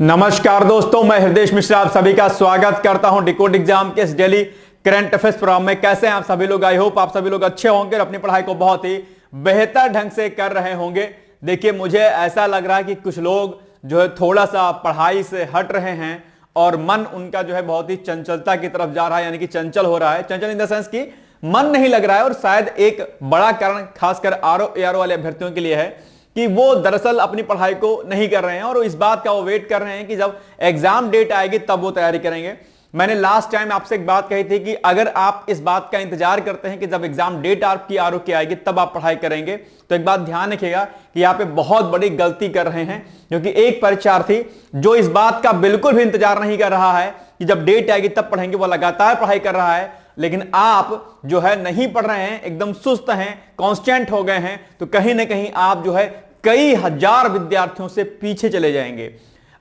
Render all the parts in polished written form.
नमस्कार दोस्तों, मैं हृदय मिश्रा आप सभी का स्वागत करता हूं डिकोड एग्जाम के इस डेली करंट अफेयर्स प्रोग्राम में। कैसे हैं आप सभी लोग? आई होप आप सभी लोग अच्छे होंगे और अपनी पढ़ाई को बहुत ही बेहतर ढंग से कर रहे होंगे। देखिए, मुझे ऐसा लग रहा है कि कुछ लोग जो है थोड़ा सा पढ़ाई से हट रहे हैं और मन उनका जो है बहुत ही चंचलता की तरफ जा रहा है, यानी कि चंचल हो रहा है। चंचल इन द सेंस की मन नहीं लग रहा है। और शायद एक बड़ा कारण खासकर आरओ एआरओ वाले अभ्यर्थियों के लिए है कि वो दरअसल अपनी पढ़ाई को नहीं कर रहे हैं और इस बात का वो वेट कर रहे हैं कि जब एग्जाम डेट आएगी तब वो तैयारी करेंगे। मैंने लास्ट टाइम आपसे एक बात कही थी कि अगर आप इस बात का इंतजार करते हैं कि जब एग्जाम डेट आपकी आरओ की आएगी तब आप पढ़ाई करेंगे, तो एक बात ध्यान रखिएगा कि यहाँ पे बहुत बड़ी गलती कर रहे हैं। क्योंकि एक परीक्षार्थी जो इस बात का बिल्कुल भी इंतजार नहीं कर रहा है कि जब डेट आएगी तब पढ़ेंगे, वो लगातार पढ़ाई कर रहा है। लेकिन आप जो है नहीं पढ़ रहे हैं, एकदम सुस्त हैं, कांस्टेंट हो गए हैं, तो कहीं ना कहीं आप जो है कई हजार विद्यार्थियों से पीछे चले जाएंगे।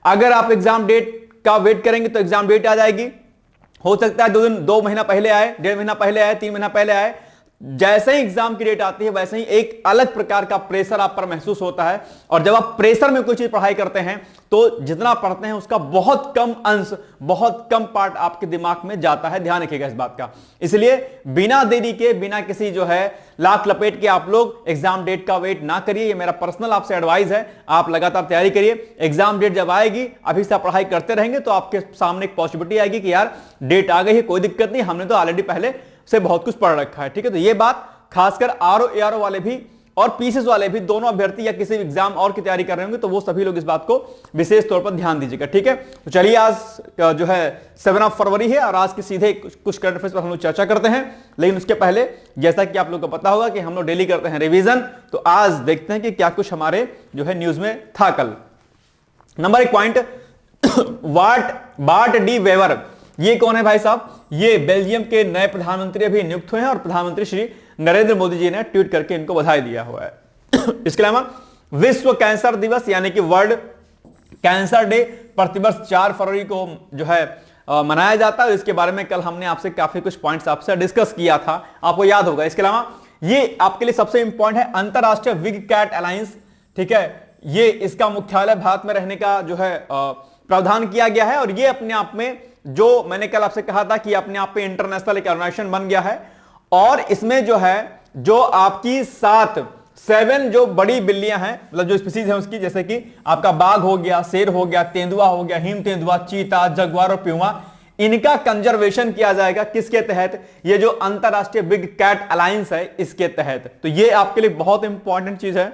अगर आप एग्जाम डेट का वेट करेंगे तो एग्जाम डेट आ जाएगी, हो सकता है 2 महीना पहले आए, 1.5 महीना पहले आए, 3 महीना पहले आए। जैसे ही एग्जाम की डेट आती है वैसे ही एक अलग प्रकार का प्रेशर आप पर महसूस होता है। और जब आप प्रेशर में कोई चीज पढ़ाई करते हैं तो जितना पढ़ते हैं उसका बहुत कम अंश, बहुत कम पार्ट आपके दिमाग में जाता है। ध्यान रखिएगा इस बात का। इसलिए बिना देरी के, बिना किसी जो है लाख लपेट के आप लोग एग्जाम डेट का वेट ना करिए। ये मेरा पर्सनल आपसे एडवाइस है। आप लगातार तैयारी करिए। एग्जाम डेट जब आएगी, अभी से आप पढ़ाई करते रहेंगे तो आपके सामने एक पॉसिबिलिटी आएगी कि यार डेट आ गई है, कोई दिक्कत नहीं, हमने तो ऑलरेडी पहले से बहुत कुछ पढ़ रखा है। ठीक है, तो ये बात खासकर आरओ एआरओ वाले भी और पीसीएस वाले भी, दोनों अभ्यर्थी या किसी एग्जाम और की तैयारी कर रहे होंगे, तो वो सभी लोग इस बात को विशेष तौर पर ध्यान दीजिएगा। ठीक है, तो चलिए आज जो है 7 फरवरी है और आज के सीधे कुछ करंट अफेयर्स पर हम लोग चर्चा करते हैं। लेकिन उसके पहले, जैसा कि आप लोग को पता होगा कि हम लोग डेली करते हैं रिवीजन, तो आज देखते हैं कि क्या कुछ हमारे जो है न्यूज में था कल। Number 1 point, Bart De Wever, ये कौन है भाई साहब? ये बेल्जियम के नए प्रधानमंत्री अभी नियुक्त हुए हैं और प्रधानमंत्री श्री नरेंद्र मोदी जी ने ट्वीट करके इनको बधाई दिया हुआ है। इसके अलावा विश्व कैंसर दिवस यानी कि वर्ल्ड कैंसर डे प्रतिवर्ष 4 फरवरी को जो है मनाया जाता है। इसके बारे में कल हमने आपसे काफी कुछ पॉइंट्स आपसे डिस्कस किया था, आपको याद होगा। इसके अलावा ये आपके लिए सबसे इंपॉर्टेंट है, अंतरराष्ट्रीय विग कैट अलायंस। ठीक है, ये इसका मुख्यालय भारत में रहने का जो है प्रावधान किया गया है। और ये अपने आप में, जो मैंने कल आपसे कहा था कि अपने आप में इंटरनेशनल एक ऑर्गेनाइजेशन बन गया है। और इसमें जो है, जो आपकी 7 जो बड़ी बिल्लियां हैं, मतलब जो स्पीसीज है उसकी, जैसे कि आपका बाघ हो गया, शेर हो गया, तेंदुआ हो गया, हिम तेंदुआ, चीता, जगुआर और प्यूमा, इनका कंजर्वेशन किया जाएगा। किसके तहत? ये जो अंतरराष्ट्रीय बिग कैट अलायंस है इसके तहत। तो ये आपके लिए बहुत इंपॉर्टेंट चीज है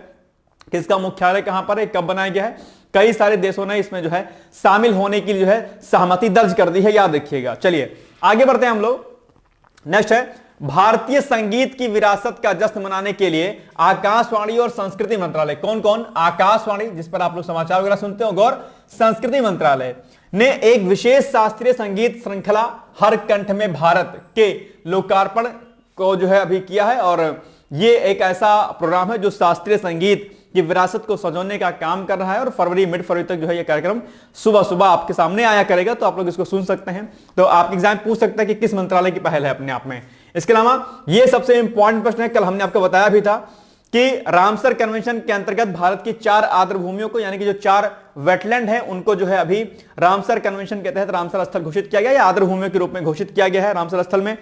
कि इसका मुख्यालय कहां पर है, कब बनाया गया है। कई सारे देशों ने इसमें जो है शामिल होने के लिए जो है सहमति दर्ज कर दी है, याद रखिएगा। चलिए आगे बढ़ते हैं हम लोग। नेक्स्ट है, भारतीय संगीत की विरासत का जश्न मनाने के लिए आकाशवाणी और संस्कृति मंत्रालय, कौन कौन? आकाशवाणी, जिस पर आप लोग समाचार वगैरह सुनते हो, और संस्कृति मंत्रालय ने एक विशेष शास्त्रीय संगीत श्रृंखला हर कंठ में भारत के लोकार्पण को जो है अभी किया है। और ये एक ऐसा प्रोग्राम है जो शास्त्रीय संगीत की विरासत को सजोने का काम कर रहा है। और मिड फरवरी तक जो है ये कार्यक्रम सुबह सुबह आपके सामने आया करेगा, तो आप लोग इसको सुन सकते हैं। तो आप एग्जाम पूछ सकते हैं कि किस मंत्रालय की पहल है अपने आप में। इसके अलावा ये सबसे इंपॉर्टेंट प्रश्न है, कल हमने आपको बताया भी था कि रामसर कन्वेंशन के अंतर्गत भारत की 4 आर्द्र भूमियों को, यानी कि जो 4 वेटलैंड है, उनको जो है अभी रामसर कन्वेंशन के तहत रामसर स्थल घोषित किया गया या आर्द्र भूमियों के रूप में घोषित किया गया है। रामसर स्थल में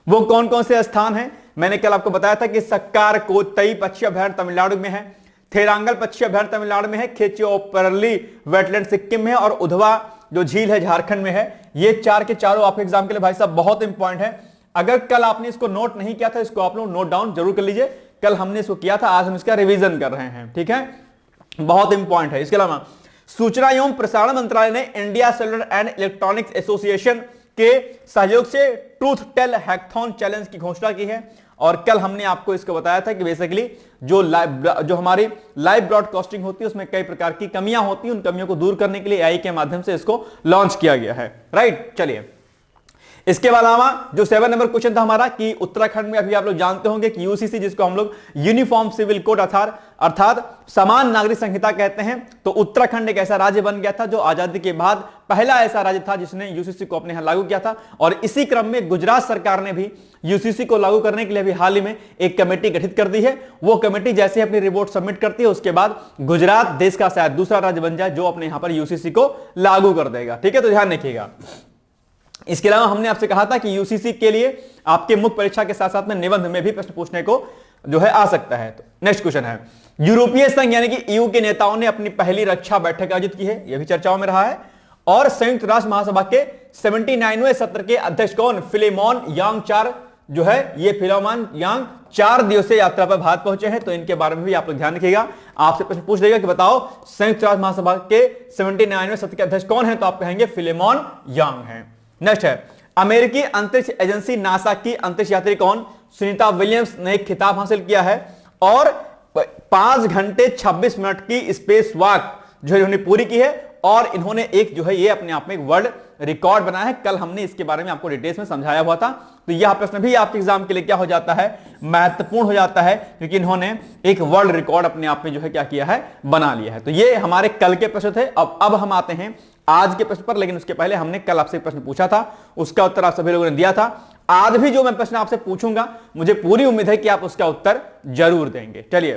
वो कौन कौन से स्थान है? मैंने कल आपको बताया था कि सक्कार कोतई पक्षी अभयारण्य तमिलनाडु में है, थेरांगल पक्षी अभयारण्य तमिलनाडु में है, खेचियोपरली वेटलैंड सिक्किम में है, और उधवा जो झील है झारखंड में है। ये 4 के चारों आपके एग्जाम के लिए भाई साहब बहुत इंपॉर्टेंट है। अगर कल आपने इसको नोट नहीं किया था, इसको आप लोग नोट डाउन जरूर कर लीजिए। कल हमने इसको किया था, आज हम इसका रिवीजन कर रहे हैं। ठीक है, बहुत इंपॉर्टेंट है। इसके अलावा सूचना एवं प्रसारण मंत्रालय ने India cellular and electronics association के सहयोग से ट्रूथ टेल हैकाथॉन चैलेंज की घोषणा की है। और कल हमने आपको इसको बताया था कि बेसिकली जो हमारी लाइव ब्रॉडकास्टिंग होती है उसमें कई प्रकार की कमियां होती हैं, उन कमियों को दूर करने के लिए एआई के माध्यम से इसको लॉन्च किया गया है। राइट, चलिए इसके अलावा जो 7 नंबर क्वेश्चन था हमारा कि उत्तराखंड में अभी आप लोग जानते होंगे कि यूसीसी, जिसको हम लोग यूनिफॉर्म सिविल कोड अर्थात समान नागरिक संहिता कहते हैं, तो उत्तराखंड एक ऐसा राज्य बन गया था जो आजादी के बाद पहला ऐसा राज्य था जिसने यूसीसी को अपने यहां लागू किया था। और इसी क्रम में गुजरात सरकार ने भी यूसीसी को लागू करने के लिए भी हाल ही में एक कमेटी गठित कर दी है। वो कमेटी जैसे अपनी रिपोर्ट सबमिट करती है उसके बाद गुजरात देश का शायद दूसरा राज्य बन जाए जो अपने यहां पर यूसीसी को लागू कर देगा। ठीक है, तो ध्यान रखिएगा। इसके अलावा हमने आपसे कहा था कि यूसीसी के लिए आपके मुख्य परीक्षा के साथ साथ में निबंध में भी प्रश्न पूछने को जो है आ सकता है। तो नेक्स्ट क्वेश्चन है, यूरोपीय संघ यानी कि ईयू के नेताओं ने अपनी पहली रक्षा बैठक आयोजित की है, यह भी चर्चाओं में रहा है। और संयुक्त राष्ट्र महासभा के 79वें सत्र के अध्यक्ष कौन? फिलेमोन यांग चार जो है, ये फिलेमोन यांग 4 दिवसीय यात्रा पर भारत पहुंचे हैं। तो इनके बारे में भी आप लोग ध्यान रखिएगा। आपसे प्रश्न पूछ लेगा कि बताओ संयुक्त राष्ट्र महासभा के 79वें सत्र के अध्यक्ष कौन है? तो आप कहेंगे फिलेमोन यांग हैं। नेक्स्ट है, अमेरिकी अंतरिक्ष एजेंसी नासा की अंतरिक्ष यात्री कौन? सुनीता विलियम्स ने एक खिताब हासिल किया है और 5 घंटे 26 मिनट की स्पेस वॉक जो इन्होंने पूरी की है। और इन्होंने एक जो है ये अपने आप में एक वर्ल्ड रिकॉर्ड बनाया है। कल हमने इसके बारे में आपको डिटेल्स में समझाया हुआ था। तो यह प्रश्न भी आपके एग्जाम के लिए क्या हो जाता है? महत्वपूर्ण हो जाता है, क्योंकि इन्होंने एक वर्ल्ड रिकॉर्ड अपने आप में जो है क्या किया है? बना लिया है। तो ये हमारे कल के प्रश्न थे। अब हम आते हैं आज के प्रश्न पर, लेकिन उसके पहले हमने कल आपसे प्रश्न पूछा था, उसका उत्तर आप सभी लोगों ने दिया था। आज भी जो मैं प्रश्न आपसे पूछूंगा मुझे पूरी उम्मीद है कि आप उसका उत्तर जरूर देंगे। चलिए,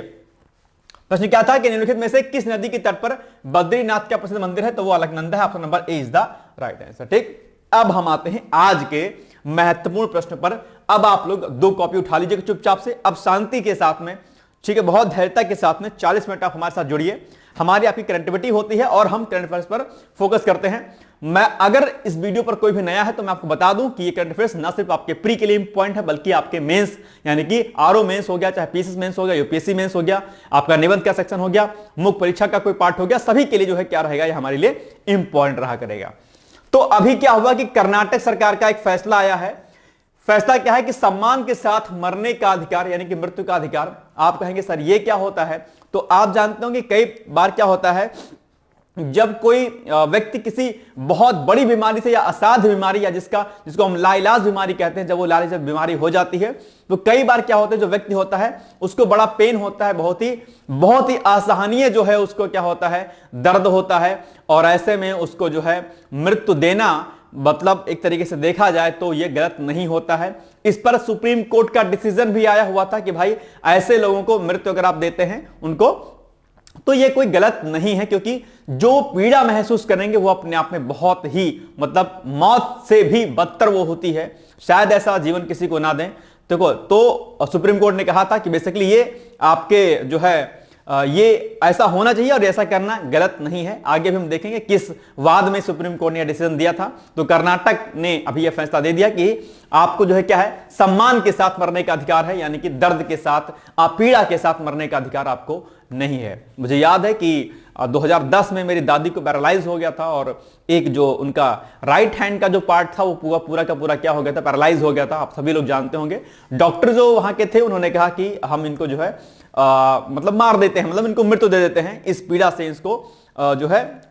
प्रश्न क्या था कि निम्नलिखित में से किस नदी के तट पर बद्रीनाथ का प्रसिद्ध मंदिर है? तो वो अलकनंदा है। Option number A is the right answer. ठीक, अब हम आते हैं आज के महत्वपूर्ण प्रश्न पर। अब आप लोग 2 कॉपी उठा लीजिए चुपचाप से, अब शांति के साथ में, ठीक है, बहुत धैर्यता के साथ में 40 मिनट आप हमारे साथ जुड़िए। हमारी आपकी कनेक्टिविटी होती है और हम करंट अफेयर्स पर फोकस करते हैं। मैं अगर इस वीडियो पर कोई भी नया है तो मैं आपको बता दूं कि ये करंट अफेयर्स ना सिर्फ आपके प्री के लिए इंपॉर्टेंट है, बल्कि आपके मेंस यानी कि आरओ मेंस हो गया, चाहे पीसीएस मेंस हो गया, यूपीएससी मेंस हो गया, आपका निबंध का सेक्शन हो गया, मुख्य परीक्षा का कोई पार्ट हो गया, सभी के लिए जो है क्या रहेगा, ये हमारे लिए इंपॉर्टेंट रहा करेगा। तो अभी क्या हुआ कि कर्नाटक सरकार का एक फैसला आया है। फैसला क्या है कि सम्मान के साथ मरने का अधिकार यानी कि मृत्यु का अधिकार। आप कहेंगे सर ये क्या होता है? तो आप जानते होंगे कई बार क्या होता है, जब कोई व्यक्ति किसी बहुत बड़ी बीमारी से या असाध्य बीमारी या जिसको हम लाइलाज बीमारी कहते हैं, जब वो लाइलाज बीमारी हो जाती है तो कई बार क्या होता है, जो व्यक्ति होता है उसको बड़ा पेन होता है, बहुत ही असहनीय जो है उसको क्या होता है, दर्द होता है। और ऐसे में उसको जो है मृत्यु देना, मतलब एक तरीके से देखा जाए तो यह गलत नहीं होता है। इस पर सुप्रीम कोर्ट का डिसीजन भी आया हुआ था कि भाई ऐसे लोगों को मृत्यु अगर आप देते हैं उनको, तो यह कोई गलत नहीं है, क्योंकि जो पीड़ा महसूस करेंगे वो अपने आप में बहुत ही, मतलब मौत से भी बदतर वो होती है। शायद ऐसा जीवन किसी को ना दें। देखो, तो सुप्रीम कोर्ट ने कहा था कि बेसिकली ये आपके जो है ये ऐसा होना चाहिए और ऐसा करना गलत नहीं है। आगे भी हम देखेंगे किस वाद में सुप्रीम कोर्ट ने डिसीजन दिया था। तो कर्नाटक ने अभी यह फैसला दे दिया कि आपको जो है क्या है, सम्मान के साथ मरने का अधिकार है, यानी कि दर्द के साथ, पीड़ा के साथ मरने का अधिकार आपको नहीं है। मुझे याद है कि 2010 में मेरी दादी को पैरालाइज हो गया था और एक जो उनका राइट हैंड का जो पार्ट था वो पूरा का पूरा क्या हो गया था, पैरालाइज हो गया था। आप सभी लोग जानते होंगे। डॉक्टर जो वहां के थे उन्होंने कहा कि हम इनको जो है मतलब मार देते हैं, मतलब इनको मृत्यु दे देते हैं इस पीड़ा से, इसको जो है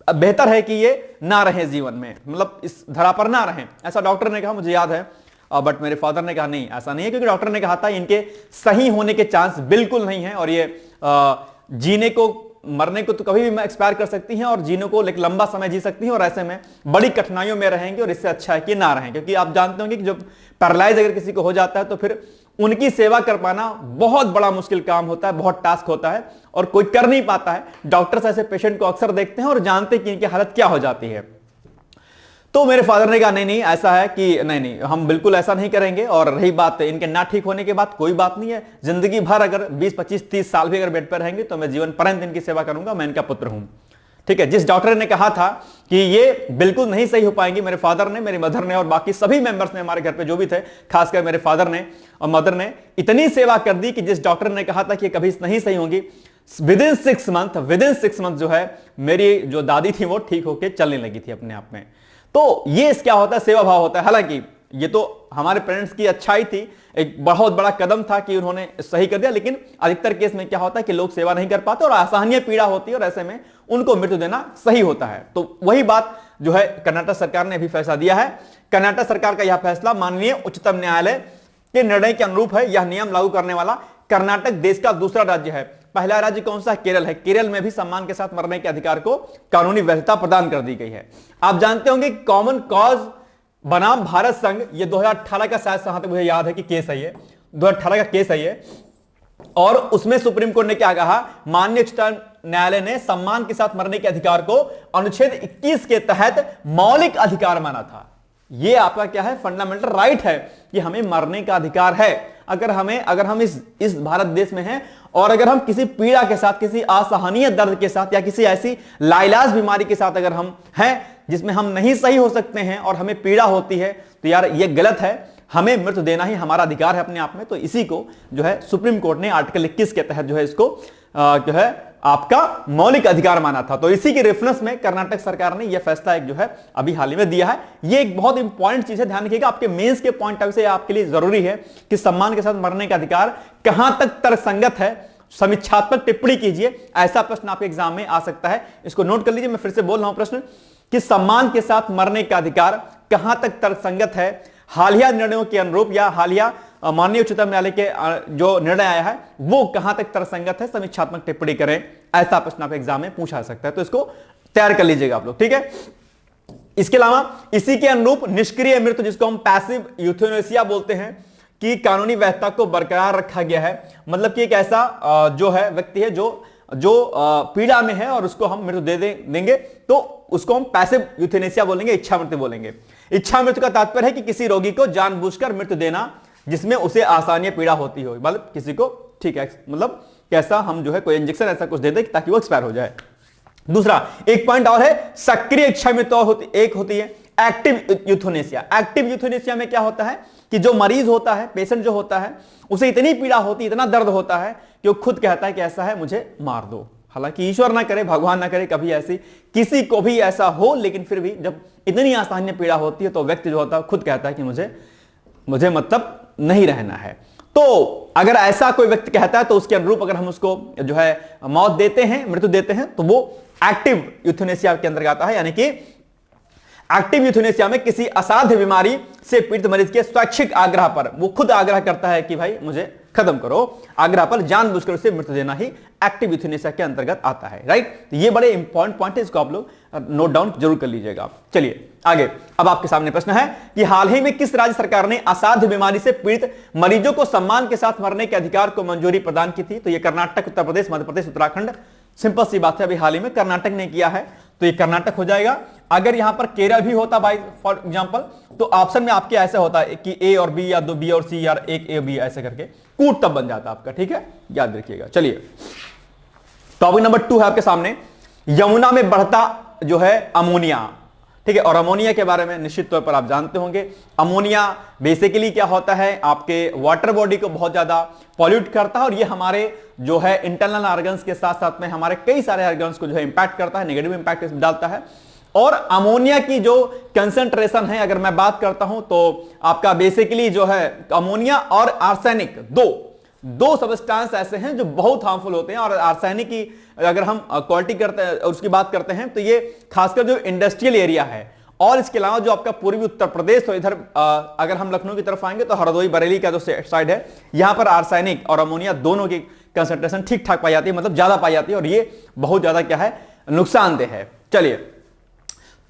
बेहतर है कि ये ना रहे जीवन में, मतलब इस धरा पर ना रहे, ऐसा डॉक्टर ने कहा, मुझे याद है। बट मेरे फादर ने कहा नहीं ऐसा नहीं है, क्योंकि डॉक्टर ने कहा था इनके सही होने के चांस बिल्कुल नहीं है और ये जीने को, मरने को तो कभी भी एक्सपायर कर सकती हैं और जीने को एक लंबा समय जी सकती हैं और ऐसे में बड़ी कठिनाइयों में रहेंगे और इससे अच्छा है कि ना रहें। क्योंकि आप जानते होंगे कि जब पैरालाइज अगर किसी को हो जाता है तो फिर उनकी सेवा कर पाना बहुत बड़ा मुश्किल काम होता है, बहुत टास्क होता है और कोई कर नहीं पाता है। डॉक्टर्स ऐसे पेशेंट को अक्सर देखते हैं और जानते हैं कि इनकी हालत क्या हो जाती है। तो मेरे फादर ने कहा नहीं ऐसा है कि नहीं हम बिल्कुल ऐसा नहीं करेंगे। और रही बात इनके ना ठीक होने के बाद, कोई बात नहीं है, जिंदगी भर अगर 20, 25, 30 साल भी अगर बेड पर रहेंगे तो मैं जीवन पर्यंत इनकी सेवा करूंगा, मैं इनका पुत्र हूं। ठीक है, जिस डॉक्टर ने कहा था कि ये बिल्कुल नहीं सही हो पाएंगी, मेरे फादर ने, मेरी मदर ने और बाकी सभी मेंबर्स ने हमारे घर पे जो भी थे, खासकर मेरे फादर ने और मदर ने इतनी सेवा कर दी कि जिस डॉक्टर ने कहा था कि कभी नहीं सही होंगी, विद इन 6 मंथ जो है मेरी जो दादी थी वो ठीक होकर चलने लगी थी अपने आप में। तो ये क्या होता है, सेवा भाव होता है। हालांकि ये तो हमारे पेरेंट्स की अच्छाई थी, एक बहुत बड़ा कदम था कि उन्होंने सही कर दिया, लेकिन अधिकतर केस में क्या होता है कि लोग सेवा नहीं कर पाते और असहनीय पीड़ा होती है और ऐसे में उनको मृत्यु देना सही होता है। तो वही बात जो है कर्नाटक सरकार ने अभी फैसला दिया है। कर्नाटक सरकार का यह फैसला माननीय उच्चतम न्यायालय के निर्णय के अनुरूप है। यह नियम लागू करने वाला कर्नाटक देश का दूसरा राज्य है। पहला राज्य कौन सा? केरल है। केरल में भी सम्मान के साथ मरने के अधिकार को कानूनी वैधता प्रदान कर दी गई है। आप जानते होंगे कॉमन कॉज बनाम भारत संघ, ये 2018 का शायद जहां तक मुझे याद है कि केस है, ये 2018 का केस है ये, और उसमें सुप्रीम कोर्ट ने क्या कहा? माननीय उच्चतम न्यायालय ने सम्मान के साथ मरने के अधिकार को अनुच्छेद 21 के तहत मौलिक अधिकार माना था। ये आपका क्या है? फंडामेंटल राइट है कि हमें मरने का अधिकार है। अगर हम इस भारत देश में हैं और अगर हम किसी पीड़ा के साथ, किसी असहनीय दर्द के साथ या किसी ऐसी लाइलाज बीमारी के साथ अगर हम हैं जिसमें हम नहीं सही हो सकते हैं और हमें पीड़ा होती है, तो यार ये गलत है। हमें मृत्यु देना ही हमारा अधिकार है अपने आप में। तो इसी को जो है सुप्रीम कोर्ट ने आर्टिकल 21 के तहत जो है इसको जो है आपका मौलिक अधिकार माना था। तो इसी के रेफरेंस में कर्नाटक सरकार ने यह फैसला एक जो है अभी हाल ही में दिया है। यह एक बहुत इंपॉर्टेंट चीज है, ध्यान रखिएगा, आपके मेंस के पॉइंट ऑफ व्यू से आपके लिए जरूरी है कि सम्मान के साथ मरने का अधिकार कहां तक तर्कसंगत है। समीक्षात्मक टिप्पणी कीजिए, ऐसा प्रश्न आपके एग्जाम में आ सकता है। इसको नोट कर लीजिए, मैं फिर से बोल रहा हूं प्रश्न कि सम्मान के साथ मरने का अधिकार कहां तक तर्कसंगत है। हालिया निर्णयों के अनुरूप या हालिया माननीय उच्चतम न्यायालय के जो निर्णय आया है वो कहां तक तर्कसंगत है, समीक्षात्मक टिप्पणी करें। ऐसा प्रश्न आप एग्जाम में पूछा जा सकता है, तो इसको तैयार कर लीजिएगा आप लोग, ठीक है। इसके अलावा इसी के अनुरूप निष्क्रिय मृत्यु, जिसको हम पैसिव यूथेनेसिया बोलते हैं, कि कानूनी वैधता को बरकरार रखा गया है। मतलब कि एक ऐसा जो है व्यक्ति है जो पीड़ा में है और उसको हम मृत्यु देंगे तो उसको हम पैसिव यूथेनेसिया बोलेंगे, इच्छा मृत्यु बोलेंगे। इच्छा मृत्यु का तात्पर्य है कि किसी रोगी को जानबूझकर मृत्यु देना जिसमें उसे आसानी पीड़ा होती हो। मतलब किसी को, ठीक है, मतलब कैसा हम जो है कोई इंजेक्शन ऐसा कुछ दे दे ताकि वो एक्सपायर हो जाए। दूसरा एक पॉइंट और है, सक्रिय इच्छा मृत्यु एक होती है एक्टिव यूथेनेसिया। एक्टिव यूथेनेसिया में क्या होता है कि जो मरीज होता है, पेशेंट जो होता है, उसे इतनी पीड़ा होती है, इतना दर्द होता है कि वो खुद कहता है कि ऐसा है, मुझे मार दो। हालांकि ईश्वर ना करे, भगवान ना करे कभी ऐसी किसी को भी ऐसा हो, लेकिन फिर भी जब इतनी आसानी पीड़ा होती है तो व्यक्ति जो होता है खुद कहता है कि मुझे मतलब नहीं रहना है। तो अगर ऐसा कोई व्यक्ति कहता है तो उसके अनुरूप अगर हम उसको जो है मौत देते हैं, मृत्यु देते हैं, तो वो एक्टिव यूथेनेसिया के अंदर आता है। यानी कि एक्टिव यूथेनेसिया में किसी असाध्य बीमारी से पीड़ित मरीज के स्वैच्छिक आग्रह पर, वो खुद आग्रह करता है कि भाई मुझे खत्म करो, आग्रह पर जानबूझकर उसे मृत्यु देना ही एक्टिव यूथेनेसिया के अंतर्गत आता है, राइट। तो ये बड़े इंपॉर्टेंट पॉइंट है, इसको आप लोग नोट डाउन जरूर कर लीजिएगा। चलिए आगे, अब आपके सामने प्रश्न है कि हाल ही में किस राज्य सरकार ने असाध्य बीमारी से पीड़ित मरीजों को सम्मान के साथ मरने के अधिकार को मंजूरी प्रदान की थी? तो ये कर्नाटक, उत्तर प्रदेश, मध्य प्रदेश, उत्तराखंड। सिंपल सी बात है, अभी हाल ही में कर्नाटक ने किया है, तो ये कर्नाटक हो जाएगा। अगर यहां पर केरल भी होता भाई फॉर एग्जांपल, तो ऑप्शन में आपके ऐसे होता है कि ए और बी या दो बी और सी या एक ए बी ऐसे करके कूट तब बन जाता आपका, ठीक है, याद रखिएगा। चलिए टॉपिक नंबर 2 है आपके सामने, यमुना में बढ़ता जो है अमोनिया, ठीक है। और अमोनिया के बारे में निश्चित तौर पर आप जानते होंगे, अमोनिया बेसिकली क्या होता है, आपके वाटर बॉडी को बहुत ज्यादा पॉल्यूट करता है और ये हमारे जो है इंटरनल ऑर्गन्स के साथ साथ में हमारे कई सारे ऑर्गन्स को जो है इंपैक्ट करता है, नेगेटिव इंपैक्ट डालता है। और अमोनिया की जो कंसंट्रेशन है, अगर मैं बात करता हूं तो आपका बेसिकली जो है अमोनिया और आर्सेनिक, दो सब्सटेंस ऐसे हैं जो बहुत हार्मफुल होते हैं। और आर्सेनिक की अगर हम क्वालिटी करते हैं, उसकी बात करते हैं, तो ये खासकर जो इंडस्ट्रियल एरिया है और इसके अलावा जो आपका पूर्वी उत्तर प्रदेश, तो इधर अगर हम लखनऊ की तरफ आएंगे तो हरदोई बरेली का जो साइड है, यहां पर आर्सेनिक और अमोनिया दोनों की कंसंट्रेशन ठीक ठाक पाई जाती है, मतलब ज्यादा पाई जाती है, और ये बहुत ज्यादा क्या है, नुकसानदेह है। चलिए,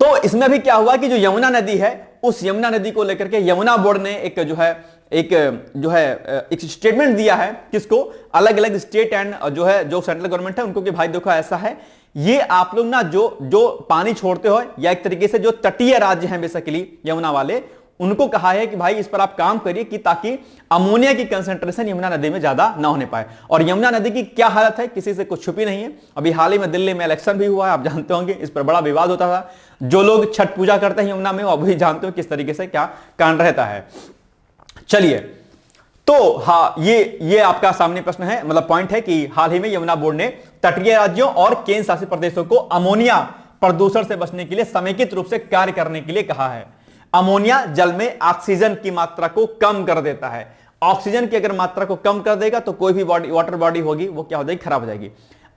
तो इसमें भी क्या हुआ कि जो यमुना नदी है, उस यमुना नदी को लेकर के यमुना बोर्ड ने एक स्टेटमेंट दिया है, किसको, अलग अलग स्टेट एंड जो सेंट्रल गवर्नमेंट है उनको, कि भाई देखो ऐसा है, ये आप लोग ना जो पानी छोड़ते हो, या एक तरीके से जो तटीय राज्य हैं बेसिकली यमुना वाले, उनको कहा है कि भाई इस पर आप काम करिए कि ताकि अमोनिया की कंसंट्रेशन यमुना नदी में ज्यादा ना होने पाए। और यमुना नदी की क्या हालत है, किसी से कुछ छुपी नहीं है। अभी हाल ही में दिल्ली में इलेक्शन भी हुआ है, आप जानते होंगे, इस पर बड़ा विवाद होता था। जो लोग छठ पूजा करते हैं यमुना में, वो अभी जानते हो किस तरीके से क्या कांड रहता है। चलिए, तो हाँ, ये आपका सामने प्रश्न है, मतलब पॉइंट है कि हाल ही में यमुना बोर्ड ने तटीय राज्यों और केंद्र शासित प्रदेशों को अमोनिया प्रदूषण से बचने के लिए समेकित रूप से कार्य करने के लिए कहा है। अमोनिया जल में ऑक्सीजन की मात्रा को कम कर देता है। ऑक्सीजन की अगर मात्रा को कम कर देगा तो कोई भी वाटर बॉडी होगी वो क्या हो जाएगी, खराब हो जाएगी।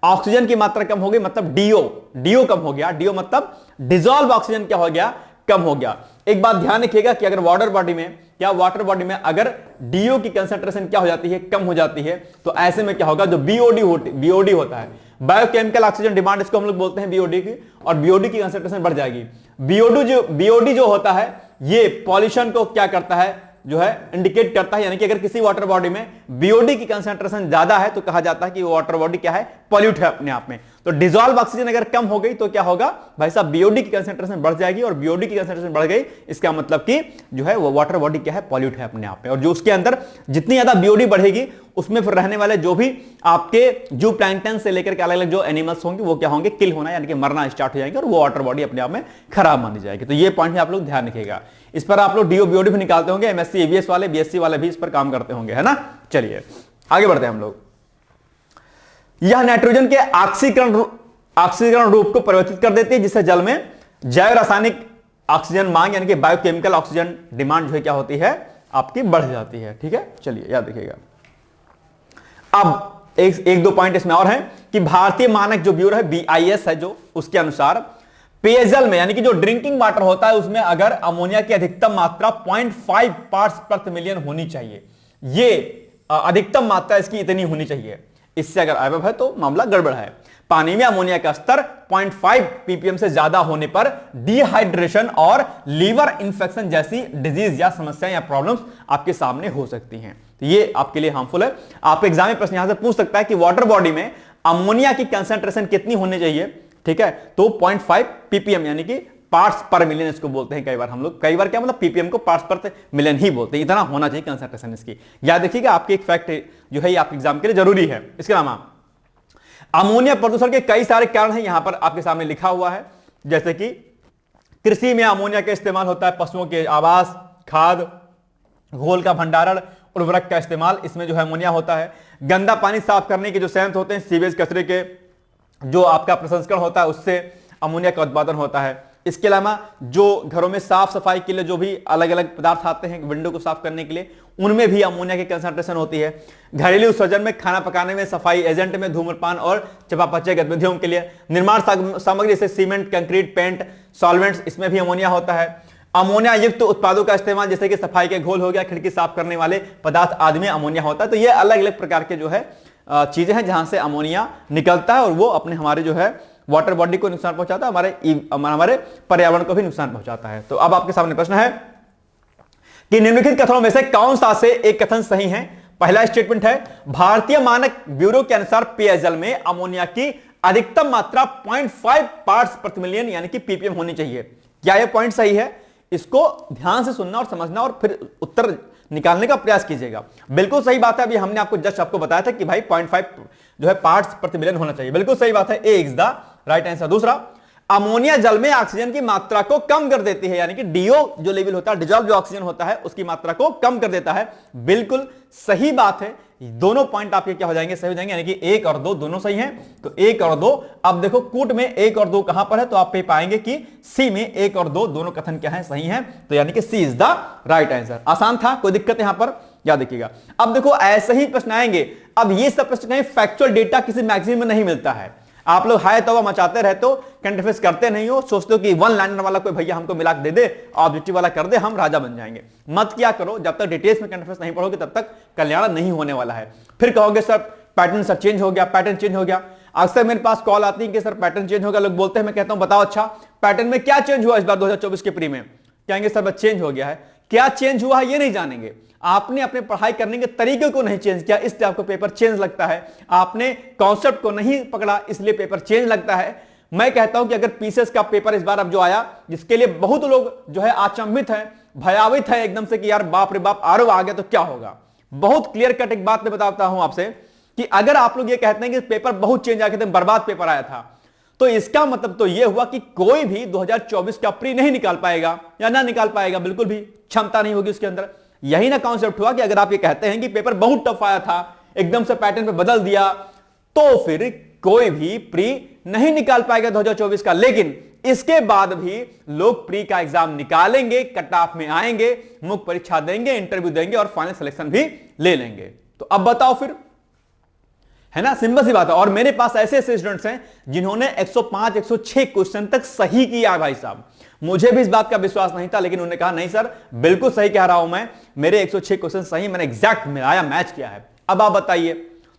ऑक्सीजन की मात्रा कम हो गई मतलब डीओ कम हो गया। डीओ मतलब डिजॉल्व ऑक्सीजन क्या हो गया, कम हो गया। एक बात ध्यान रखिएगा कि अगर वाटर बॉडी में अगर डीओ की कंसंट्रेशन क्या हो जाती है, कम हो जाती है, तो ऐसे में क्या होगा, जो बीओडी होता है, बायोकेमिकल ऑक्सीजन डिमांड, इसको हम लोग बोलते हैं बीओडी की, और बीओडी की कंसंट्रेशन बढ़ जाएगी। बीओडी जो होता है ये पॉल्यूशन को क्या करता है, जो है इंडिकेट करता है, यानी कि अगर किसी वाटर बॉडी में बीओडी की कंसंट्रेशन ज्यादा है तो कहा जाता है कि वो वाटर बॉडी क्या है, पॉल्यूट है अपने आप में। तो डिसॉल्व ऑक्सीजन अगर कम हो गई तो क्या होगा भाई साहब, बीओडी की कंसंट्रेशन बढ़ जाएगी, और बीओडी की कंसंट्रेशन बढ़ गई इसका मतलब कि जो है वो वाटर बॉडी क्या है, पॉल्यूट है अपने आप में। और जो उसके अंदर जितनी ज्यादा बीओडी बढ़ेगी उसमें फिर रहने वाले जो भी आपके जू प्लैंकटन से लेकर के अलग अलग जो एनिमल्स होंगे वो क्या होंगे, किल होना यानी कि मरना स्टार्ट हो जाएंगे, और वो वाटर बॉडी अपने आप में खराब मानी जाएगी। तो ये पॉइंट आप लोग ध्यान रखिएगा। इस पर आप लोग डीओ बीओडी भी निकालते होंगे, एमएससी ईवीएस वाले, बीएससी वाले भी इस पर काम करते होंगे, है ना। चलिए आगे बढ़ते हैं हम लोग। यह नाइट्रोजन के ऑक्सीकरण रूप को परिवर्तित कर देती है, जिससे जल में जैव रासायनिक ऑक्सीजन मांग यानी कि बायोकेमिकल ऑक्सीजन डिमांड जो है क्या होती है, आपकी बढ़ जाती है। ठीक है, चलिए याद रखिएगा। अब एक दो पॉइंट इसमें और हैं कि भारतीय मानक जो ब्यूरो है, बीआईएस है जो, उसके अनुसार पेयजल में यानी कि जो ड्रिंकिंग वाटर होता है उसमें अगर अमोनिया की अधिकतम मात्रा 0.5 पार्ट्स प्रति मिलियन होनी चाहिए, ये अधिकतम मात्रा इसकी इतनी होनी चाहिए। इससे अगर अबव है तो मामला गड़बड़ है। पानी में अमोनिया का स्तर 0.5 ppm से ज्यादा होने पर डिहाइड्रेशन और लीवर इंफेक्शन जैसी डिजीज या समस्याएं या प्रॉब्लम्स आपके सामने हो सकती हैं। तो ये आपके लिए हार्मफुल है। आप एग्जाम में प्रश्न यहां से पूछ सकता है कि वाटर बॉडी में अमोनिया की कंसंट्रेशन कितनी होनी चाहिए, ठीक है, तो 0.5 ppm यानी कि पार्ट्स पर मिलियन इसको बोलते हैं। कई बार क्या मतलब पीपीएम को पार्ट्स पर मिलियन ही बोलते हैं। इतना होना चाहिए कंसंट्रेशन इसकी। याद देखिएगा, आपकी एक फैक्ट जो है आपके एग्जाम के लिए जरूरी है। इसके अलावा अमोनिया प्रदूषण के कई सारे कारण हैं, यहां पर आपके सामने लिखा हुआ है। जैसे कि कृषि में अमोनिया का इस्तेमाल होता है, पशुओं के आवास, खाद, घोल का भंडारण, उर्वरक का इस्तेमाल, इसमें जो है अमोनिया होता है। गंदा पानी साफ करने के जो संयंत्र होते हैं, सीवेज कचरे के जो आपका प्रसंस्करण होता है उससे अमोनिया का उत्पादन होता है। इसके अलावा जो घरों में साफ सफाई के लिए जो भी अलग अलग पदार्थ आते हैं विंडो को साफ करने के लिए, उनमें भी अमोनिया की कंसंट्रेशन होती है। घरेलू उत्सर्जन में, खाना पकाने में, सफाई एजेंट में, धूम्रपान और चपापचय गतिविधियों के लिए, निर्माण सामग्री जैसे सीमेंट, कंक्रीट, पेंट, सॉल्वेंट्स, इसमें भी अमोनिया होता है। अमोनिया युक्त उत्पादों का इस्तेमाल जैसे कि सफाई के घोल हो गया, खिड़की साफ करने वाले पदार्थ आदि में अमोनिया होता है। तो ये अलग अलग प्रकार के जो है चीजें हैं जहां से अमोनिया निकलता है और वो अपने हमारे जो है वाटर बॉडी को नुकसान पहुंचाता है, हमारे पर्यावरण को भी नुकसान पहुंचाता है। तो अब आपके सामने प्रश्न है कि निम्नलिखित कथनों में से कौन सा से एक कथन सही है। पहला स्टेटमेंट है, भारतीय मानक ब्यूरो के अनुसार पेयजल में अमोनिया की अधिकतम मात्रा 0.5 पार्ट्स प्रति मिलियन यानी कि पीपीएम होनी चाहिए। क्या यह पॉइंट सही है? इसको ध्यान से सुनना और समझना और फिर उत्तर निकालने का प्रयास कीजिएगा। बिल्कुल सही बात है। अभी हमने आपको बताया था कि भाई 0.5 जो है पार्ट्स प्रति मिलियन होना चाहिए। बिल्कुल सही बात है, ए इज द राइट आंसर। दूसरा, अमोनिया जल में ऑक्सीजन की मात्रा को कम कर देती है, यानी कि डीओ जो लेवल होता है, डिजॉल्व जो ऑक्सीजन होता है उसकी मात्रा को कम कर देता है। बिल्कुल सही बात है। दोनों पॉइंट आपके क्या हो जाएंगे, सही हो जाएंगे, यानी कि 1 और 2 दोनों सही हैं। तो 1 और 2, अब देखो कूट में 1 और 2 कहां पर है, तो आप पाएंगे कि सी में 1 और 2 दोनों कथन क्या है, सही हैं। तो यानी कि सी इज द राइट आंसर। आसान था, कोई दिक्कत यहां पर, याद रखिएगा। अब देखो ऐसे ही प्रश्न आएंगे। अब ये सब प्रश्न कहीं फैक्चुअल डेटा किसी मैगजीन में नहीं मिलता है। आप लोग हाय तौबा मचाते रहते हो, कंट्रोवर्सी करते नहीं हो, सोचते हो कि वन लाइनर वाला कोई भैया हमको मिला दे दे, ऑब्जेक्टिव वाला कर दे, हम राजा बन जाएंगे। मत क्या करो, जब तक डिटेल्स में कंट्रोवर्सी नहीं पढ़ोगे तब तक कल्याण नहीं होने वाला है। फिर कहोगे सर पैटर्न सर चेंज हो गया, पैटर्न चेंज हो गया। अक्सर मेरे पास कॉल आती है कि सर पैटर्न चेंज हो गया, लोग बोलते हैं, मैं कहता हूं बताओ अच्छा पैटर्न में क्या चेंज हुआ इस बार 2024 के प्री में। कहेंगे सर बस चेंज हो गया है। क्या चेंज हुआ है ये नहीं जानेंगे। आपने अपने पढ़ाई करने के तरीके को नहीं चेंज किया, इसलिए आपको पेपर चेंज लगता है। आपने कॉन्सेप्ट को नहीं पकड़ा, इसलिए पेपर चेंज लगता है। मैं कहता हूं कि अगर पीसीएस का पेपर इस बार अब जो आया, जिसके लिए बहुत लोग जो है अचंभित है, भयावित है एकदम से कि यार बाप रे बाप आरओ आ गया तो क्या होगा। बहुत क्लियर कट एक बात मैं बताता हूं आपसे कि अगर आप लोग ये कहते हैं कि पेपर बहुत चेंज आ गया था, बर्बाद पेपर आया था, तो इसका मतलब तो यह हुआ कि कोई भी 2024 का प्री नहीं निकाल पाएगा या ना निकाल पाएगा, बिल्कुल भी क्षमता नहीं होगी उसके अंदर। यही ना कॉन्सेप्ट हुआ कि अगर आप ये कहते हैं कि पेपर बहुत टफ आया था, एकदम से पैटर्न पे बदल दिया, तो फिर कोई भी प्री नहीं निकाल पाएगा 2024 का। लेकिन इसके बाद भी लोग प्री का एग्जाम निकालेंगे, कट ऑफ में आएंगे, मुख्य परीक्षा देंगे, इंटरव्यू देंगे और फाइनल सिलेक्शन भी ले लेंगे। तो अब बताओ फिर है ना, सिंपल सी बात है। और मेरे पास ऐसे ऐसे स्टूडेंट्स हैं जिन्होंने 105 106 क्वेश्चन तक सही किया भाई साहब। मुझे भी इस बात का विश्वास नहीं था, लेकिन उन्होंने कहा नहीं सर बिल्कुल सही कह रहा हूं मैं, मेरे 106 क्वेश्चन सही, मैंने एग्जैक्ट मिलाया, मैच किया है। अब आप बताइए,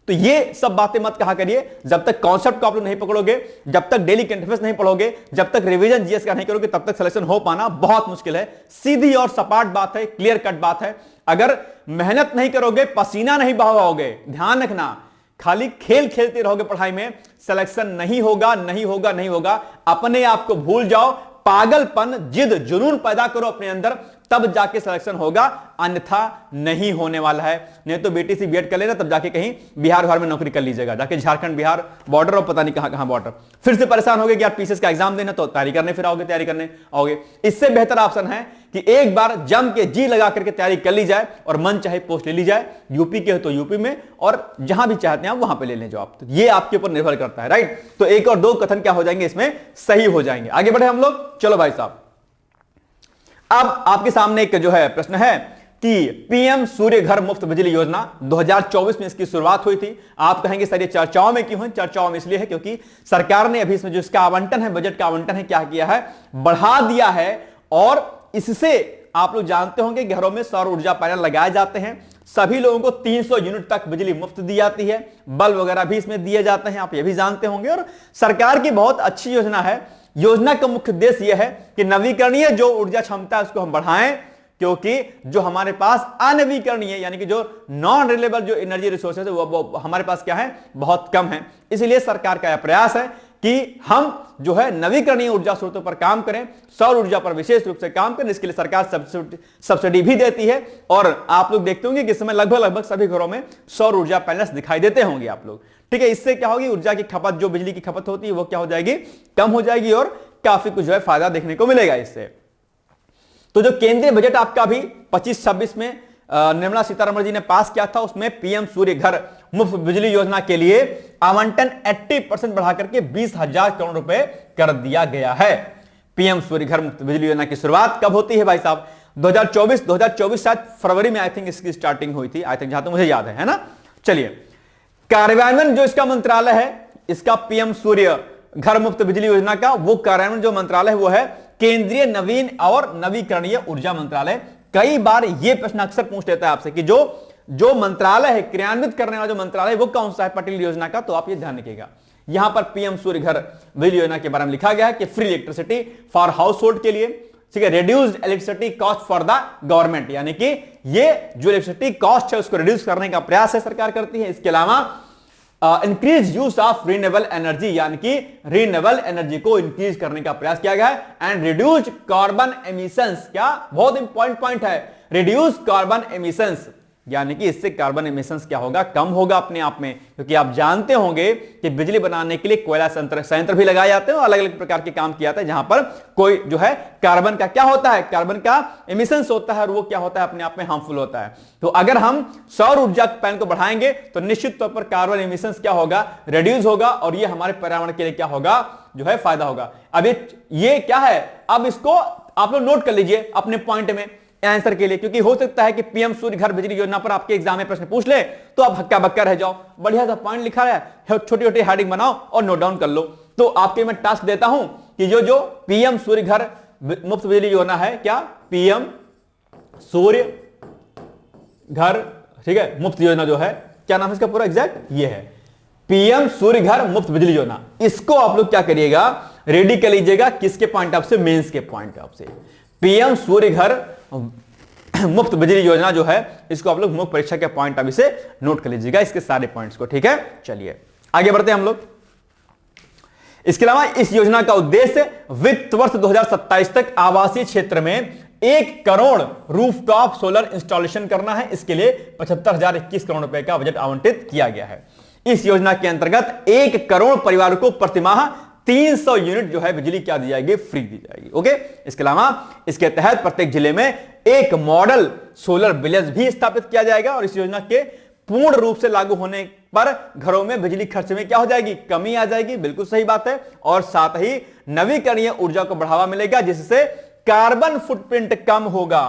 तो ये सब बातें मत कहा करिए जब तक कॉन्सेप्ट को आप लोग नहीं पकड़ोगे, जब तक डेली करंट अफेयर्स नहीं पढ़ोगे, जब तक रिवीजन जीएस का नहीं करोगे, तब तक सिलेक्शन हो पाना बहुत मुश्किल है। सीधी और सपाट बात है, क्लियर कट बात है। अगर मेहनत नहीं करोगे, पसीना नहीं बहाओगे, ध्यान रखना, खाली खेल खेलते रहोगे पढ़ाई में, सिलेक्शन नहीं होगा, नहीं होगा, नहीं होगा। अपने आप को भूल जाओ, पागलपन, जिद, जुनून पैदा करो अपने अंदर, तब जाके सिलेक्शन होगा, अन्यथा नहीं होने वाला है। नहीं तो बीटीसी बीएड कर लेना, तब जाके कहीं बिहार में नौकरी कर लीजिएगा, जाके झारखंड बिहार बॉर्डर और पता नहीं कहां कहां बॉर्डर, फिर से परेशान होगे कि यार पीसीएस का एग्जाम देना, तो तैयारी करने फिर आओगे, तैयारी करने आओगे। इससे बेहतर ऑप्शन है कि एक बार जम के जी लगा करके तैयारी कर ली जाए और मन चाहे पोस्ट ले ली जाए, यूपी के हो तो यूपी में, और जहां भी चाहते हैं आप वहां पे ले लें जो आप, तो ये आपके ऊपर निर्भर करता है, राइट। तो एक और दो कथन क्या हो जाएंगे इसमें, सही हो जाएंगे। आगे बढ़े हम लोग, चलो भाई साहब, अब आपके सामने एक जो है प्रश्न है कि पीएम सूर्य घर मुफ्त बिजली योजना 2024 में इसकी शुरुआत हुई थी। आप कहेंगे सर ये चर्चाओं में क्यों है? चर्चाओं में इसलिए है क्योंकि सरकार ने अभी इसमें जो इसका आवंटन है, बजट का आवंटन है, क्या किया है, बढ़ा दिया है। और इससे आप लोग जानते होंगे घरों में सौर ऊर्जा पैनल लगाए जाते हैं, सभी लोगों को 300 यूनिट तक बिजली मुफ्त दी जाती है, बल्ब वगैरह भी इसमें दिए जाते हैं, आप ये भी जानते होंगे। और सरकार की बहुत अच्छी योजना है। योजना का मुख्य उद्देश्य यह है कि नवीकरणीय जो ऊर्जा क्षमता है उसको हम बढ़ाएं, क्योंकि जो हमारे पास अनवीकरणीय यानी कि जो नॉन रिन्यूएबल जो एनर्जी रिसोर्सेज है वो हमारे पास क्या है, बहुत कम है। इसलिए सरकार का यह प्रयास है कि हम जो है नवीकरणीय ऊर्जा स्रोतों पर काम करें, सौर ऊर्जा पर विशेष रूप से काम करें। इसके लिए सरकार सब्सिडी भी देती है, और आप लोग देखते होंगे कि इस समय लगभग सभी घरों में सौर ऊर्जा पैनल्स दिखाई देते होंगे आप लोग, ठीक है। इससे क्या होगी, ऊर्जा की खपत, जो बिजली की खपत होती है वो क्या हो जाएगी, कम हो जाएगी, और काफी कुछ जो है फायदा देखने को मिलेगा इससे। तो जो केंद्रीय बजट आपका भी 25-26 में निर्मला सीतारमण जी ने पास किया था, उसमें पीएम सूर्य घर मुफ्त बिजली योजना के लिए आवंटन 80% बढ़ा करके 20,000 करोड़ रुपए कर दिया गया है। पीएम सूर्य घर मुफ्त बिजली योजना की शुरुआत कब होती है भाई साहब, 2024 शायद फरवरी में आई थिंक इसकी स्टार्टिंग हुई थी, आई थिंक, जहां तक मुझे याद है ना। चलिए, कार्यान्वयन जो इसका मंत्रालय है, इसका पीएम सूर्य घर मुफ्त बिजली योजना का वो कार्यान्वयन जो मंत्रालय है वो है केंद्रीय नवीन और नवीकरणीय ऊर्जा मंत्रालय। कई बार ये प्रश्न अक्सर पूछ लेता है आपसे कि जो मंत्रालय है, क्रियान्वित करने वाला जो मंत्रालय वो कौन सा है पटेल योजना का, तो आप ये ध्यान रखिएगा। यहां पर पीएम सूर्य घर बिजली योजना के बारे में लिखा गया है कि free electricity for house hold के लिए, ठीक है, reduced electricity cost for the government, यानी कि ये जो इलेक्ट्रिसिटी कॉस्ट है उसको रिड्यूस करने का प्रयास है सरकार करती है। इसके अलावा increase use of renewable energy, यानी कि रिन्यूएबल एनर्जी को इंक्रीज करने का प्रयास किया गया है। एंड रिड्यूस कार्बन एमिशंस, क्या बहुत इंपॉर्टेंट पॉइंट है, रिड्यूस कार्बन एमिशंस, यानी कि इससे कार्बन एमिशंस क्या होगा, कम होगा अपने आप में। क्योंकि आप जानते होंगे कि बिजली बनाने के लिए कोयला संयंत्र भी लगाए जाते हैं और अलग अलग प्रकार के काम किया जाता है, जहां पर कोई जो है कार्बन का क्या होता है, कार्बन का एमिशंस होता है, और वो क्या होता है, अपने आप में हार्मफुल होता है। तो अगर हम सौर ऊर्जा पैनल को बढ़ाएंगे तो निश्चित तौर पर कार्बन एमिशंस क्या होगा, रिड्यूस होगा, और ये हमारे पर्यावरण के लिए क्या होगा, जो है फायदा होगा। अब ये क्या है, अब इसको आप लोग नोट कर लीजिए अपने पॉइंट में आंसर के लिए, क्योंकि हो सकता है कि पीएम सूर्य घर बिजली योजना पर आपके एग्जाम में प्रश्न पूछ ले तो आप हक्का बक्का रह जाओ। बढ़िया सा पॉइंट लिखा है, छोटी छोटी हेडिंग बनाओ और नोट डाउन कर लो। तो आपके मैं टास्क देता हूं कि जो पीएम सूर्य घर मुफ्त बिजली योजना है, क्या पीएम सूर्य घर, ठीक है, मुफ्त योजना जो है, क्या नाम है इसका पूरा एग्जैक्ट, ये है पीएम सूर्य घर मुफ्त बिजली योजना। इसको आप लोग क्या करिएगा, रेडी कर लीजिएगा, किसके पॉइंट ऑफ से, मेंस के पॉइंट ऑफ से। पीएम सूर्य घर मुफ्त बिजली योजना जो है, इसको आप लोग मुख्य परीक्षा के पॉइंट ऑफ से नोट कर लीजिएगा, इसके सारे पॉइंट्स को, ठीक है। चलिए आगे बढ़ते हैं हम लोग। इसके अलावा इस योजना का उद्देश्य वित्त वर्ष 2027 तक आवासीय क्षेत्र में 1 करोड़ रूफटॉप सोलर इंस्टॉलेशन करना है। इसके लिए 75,021 करोड़ रुपए का बजट आवंटित किया गया है। इस योजना के अंतर्गत 1 करोड़ परिवारों को प्रतिमाह 300 यूनिट जो है बिजली क्या दी जाएगी, फ्री दी जाएगी। ओके, इसके अलावा इसके तहत प्रत्येक जिले में एक मॉडल सोलर विलेज भी स्थापित किया जाएगा, और इस योजना के पूर्ण रूप से लागू होने पर घरों में बिजली खर्च में क्या हो जाएगी, कमी आ जाएगी। बिल्कुल सही बात है। और साथ ही नवीकरणीय ऊर्जा को बढ़ावा मिलेगा, जिससे कार्बन फुटप्रिंट कम होगा।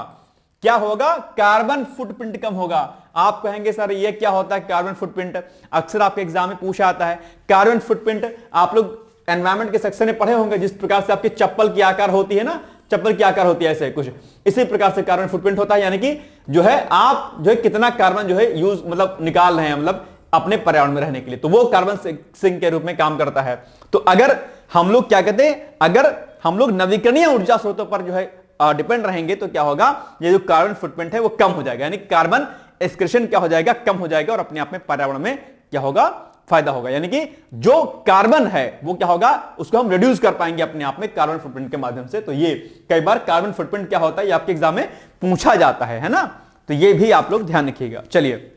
क्या होगा, कार्बन फुटप्रिंट कम होगा। आप कहेंगे सर ये क्या होता है कार्बन फुटप्रिंट? अक्सर आपके एग्जाम में पूछा आता है कार्बन फुटप्रिंट। आप लोग एनवायरमेंट के सेक्शन में पढ़े होंगे, जिस प्रकार से आपकी चप्पल की आकार होती है ना, चप्पल की आकार होती है ऐसे कुछ, इसी प्रकार से कार्बन फुटप्रिंट होता है। यानी कि जो है आप जो है कितना कार्बन जो है यूज मतलब निकाल रहे हैं, मतलब अपने पर्यावरण में रहने के लिए, तो वो कार्बन सिंक के रूप में काम करता है। तो अगर हम लोग क्या कहते हैं, अगर हम लोग नवीकरणीय ऊर्जा स्रोतों पर जो है डिपेंड रहेंगे तो क्या होगा, ये जो कार्बन फुटप्रिंट है वो कम हो जाएगा, यानी कार्बन एक्सक्रीशन क्या हो जाएगा, कम हो जाएगा, और अपने आप में पर्यावरण में क्या होगा, फायदा होगा। यानी कि जो कार्बन है वो क्या होगा, उसको हम रिड्यूस कर पाएंगे अपने आप में कार्बन फुटप्रिंट के माध्यम से। तो ये कई बार कार्बन फुटप्रिंट क्या होता है ये आपके एग्जाम में पूछा जाता है ना, तो ये भी आप लोग ध्यान रखिएगा। चलिए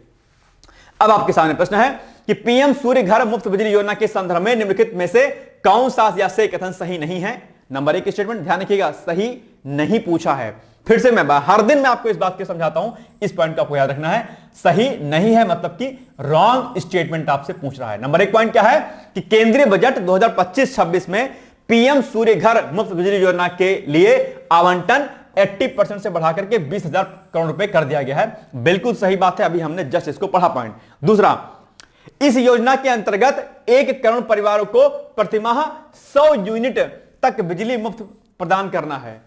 अब आपके सामने प्रश्न है कि पीएम सूर्य घर मुफ्त बिजली योजना के संदर्भ में निम्नलिखित में से कौन सा या से कथन सही नहीं है? नंबर 1 स्टेटमेंट ध्यान रखिएगा, सही नहीं पूछा है। फिर से मैं हर दिन मैं आपको इस बात को समझाता हूं, इस पॉइंट को आपको याद रखना है, सही नहीं है मतलब कि रॉन्ग स्टेटमेंट आपसे पूछ रहा है। नंबर 1 पॉइंट क्या है कि केंद्रीय बजट 2025-26 में पीएम सूर्य घर मुफ्त बिजली योजना के लिए आवंटन 80% से बढ़ाकर के 20,000 करोड़ रुपए कर दिया गया है। बिल्कुल सही बात है, अभी हमने जस्ट इसको पढ़ा पॉइंट। दूसरा, इस योजना के अंतर्गत 1 करोड़ परिवारों को प्रतिमाह 100 यूनिट तक बिजली मुफ्त प्रदान करना है।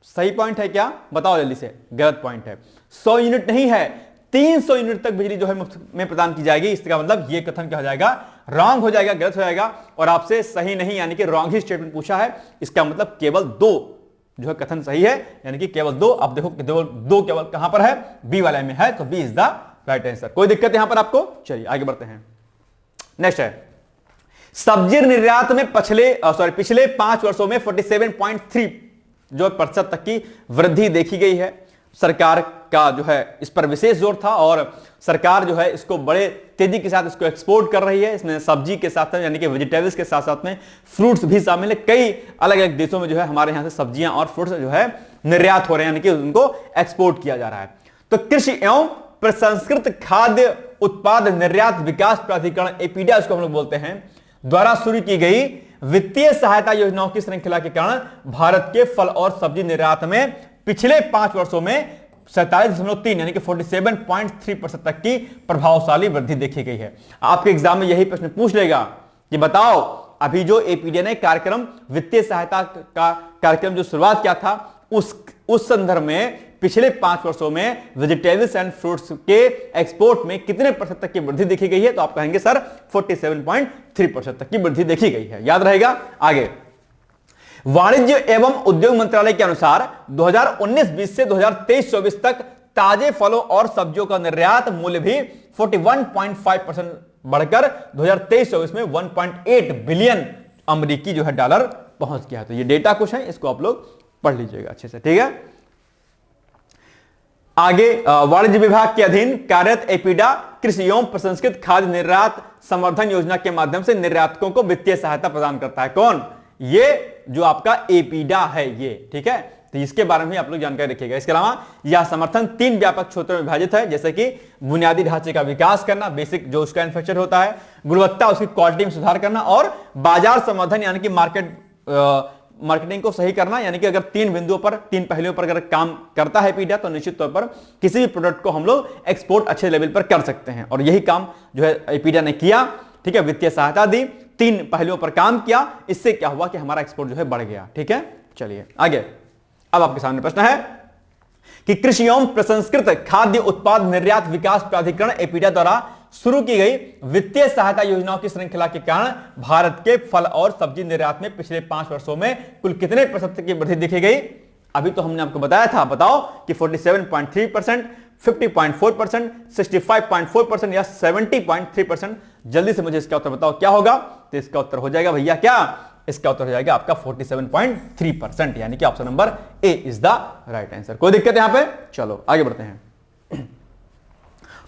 सही पॉइंट है क्या, बताओ जल्दी से। गलत पॉइंट है, 100 यूनिट नहीं है, 300 यूनिट तक बिजली जो है मुफ्त में प्रदान की जाएगी। इसका मतलब ये कथन क्या हो जाएगा, रॉन्ग हो जाएगा, गलत हो जाएगा, और आपसे सही नहीं यानी कि रॉन्ग ही स्टेटमेंट पूछा है। इसका मतलब केवल 2 जो है कथन सही है, यानी कि केवल 2। अब देखो दो केवल कहां पर है, बी वाले में है, तो B is the right answer. कोई दिक्कत यहां पर आपको? चलिए आगे बढ़ते हैं। नेक्स्ट है सब्जी निर्यात में पिछले 5 वर्षों में 47.3 जो प्रतिशत तक की वृद्धि देखी गई है। सरकार का जो है इस पर विशेष जोर था, और सरकार जो है इसको बड़े तेजी के साथ इसको एक्सपोर्ट कर रही है। इसमें सब्जी के साथ यानी कि वेजिटेबल्स के साथ साथ में फ्रूट्स भी शामिल है। कई अलग अलग देशों में जो है हमारे यहां से सब्जियां और फ्रूट्स जो है निर्यात हो रहे हैं, यानी कि उनको एक्सपोर्ट किया जा रहा है। तो कृषि एवं प्रसंस्कृत खाद्य उत्पाद निर्यात विकास प्राधिकरण, एपीडा इसको हम लोग बोलते हैं, द्वारा शुरू की गई वित्तीय सहायता योजनाओं की श्रृंखला के कारण भारत के फल और सब्जी निर्यात में पिछले 5 वर्षों में 47.3 यानी कि 47.3% तक की प्रभावशाली वृद्धि देखी गई है। आपके एग्जाम में यही प्रश्न पूछ लेगा कि बताओ अभी जो एपीडीए ने कार्यक्रम वित्तीय सहायता का कार्यक्रम जो शुरुआत किया था उस संदर्भ में पिछले 5 वर्षों में वेजिटेबल्स एंड फ्रूट्स के एक्सपोर्ट में कितने प्रतिशत तक की वृद्धि देखी गई है? तो आप कहेंगे सर 47.3% तक की वृद्धि देखी गई है। याद रहेगा। आगे, वाणिज्य एवं उद्योग मंत्रालय के अनुसार 2019-20 से 2023-24 तक ताजे फलों और सब्जियों का निर्यात मूल्य भी 41.5% बढ़कर 2023-24 में 1.8 बिलियन अमेरिकी जो है डॉलर पहुंच गया। तो ये डेटा कुछ है, इसको आप लोग पढ़ लीजिएगा अच्छे से, ठीक है। आगे, वाणिज्य विभाग के अधीन कार्यरत एपीडा कृषि एवं प्रसंस्कृत खाद्य निर्यात संवर्धन योजना के माध्यम से निर्यातकों को वित्तीय सहायता प्रदान करता है। कौन? ये जो आपका एपीडा है ये, ठीक है। तो इसके बारे में आप लोग जानकारी रखिएगा। इसके अलावा यह समर्थन 3 व्यापक क्षेत्रों में विभाजित है, जैसे कि बुनियादी ढांचे का विकास करना, बेसिक जो उसका इंफ्रास्ट्रक्चर होता है, गुणवत्ता उसकी क्वालिटी में सुधार करना, और बाजार संवर्धन यानी कि मार्केटिंग को सही करना। यानी कि अगर 3 बिंदुओं पर, 3 पहलुओं पर अगर काम करता है एपीडा तो निश्चित तौर पर किसी भी प्रोडक्ट को हम लोग एक्सपोर्ट अच्छे लेवल पर कर सकते हैं, और यही काम जो है एपीडा ने किया, ठीक है। वित्तीय सहायता दी, 3 पहलुओं पर काम किया, इससे क्या हुआ कि हमारा एक्सपोर्ट जो है बढ़ गया, ठीक है। चलिए आगे, अब आपके सामने प्रश्न है कि कृषि एवं प्रसंस्कृत खाद्य उत्पाद निर्यात विकास प्राधिकरण एपीडा द्वारा शुरू की गई वित्तीय सहायता योजनाओं की श्रृंखला के कारण भारत के फल और सब्जी निर्यात में पिछले 5 वर्षों में कुल कितने प्रतिशत की वृद्धि देखी गई? अभी तो हमने आपको बताया था, बताओ कि 47.3%, 50.4%, 65.4% या 70.3%। जल्दी से मुझे इसका उत्तर बताओ क्या होगा? तो इसका उत्तर हो जाएगा भैया क्या, इसका उत्तर हो जाएगा आपका 47.3%, यानी कि option number A is the right answer. कोई दिक्कत यहां पे? चलो आगे बढ़ते हैं।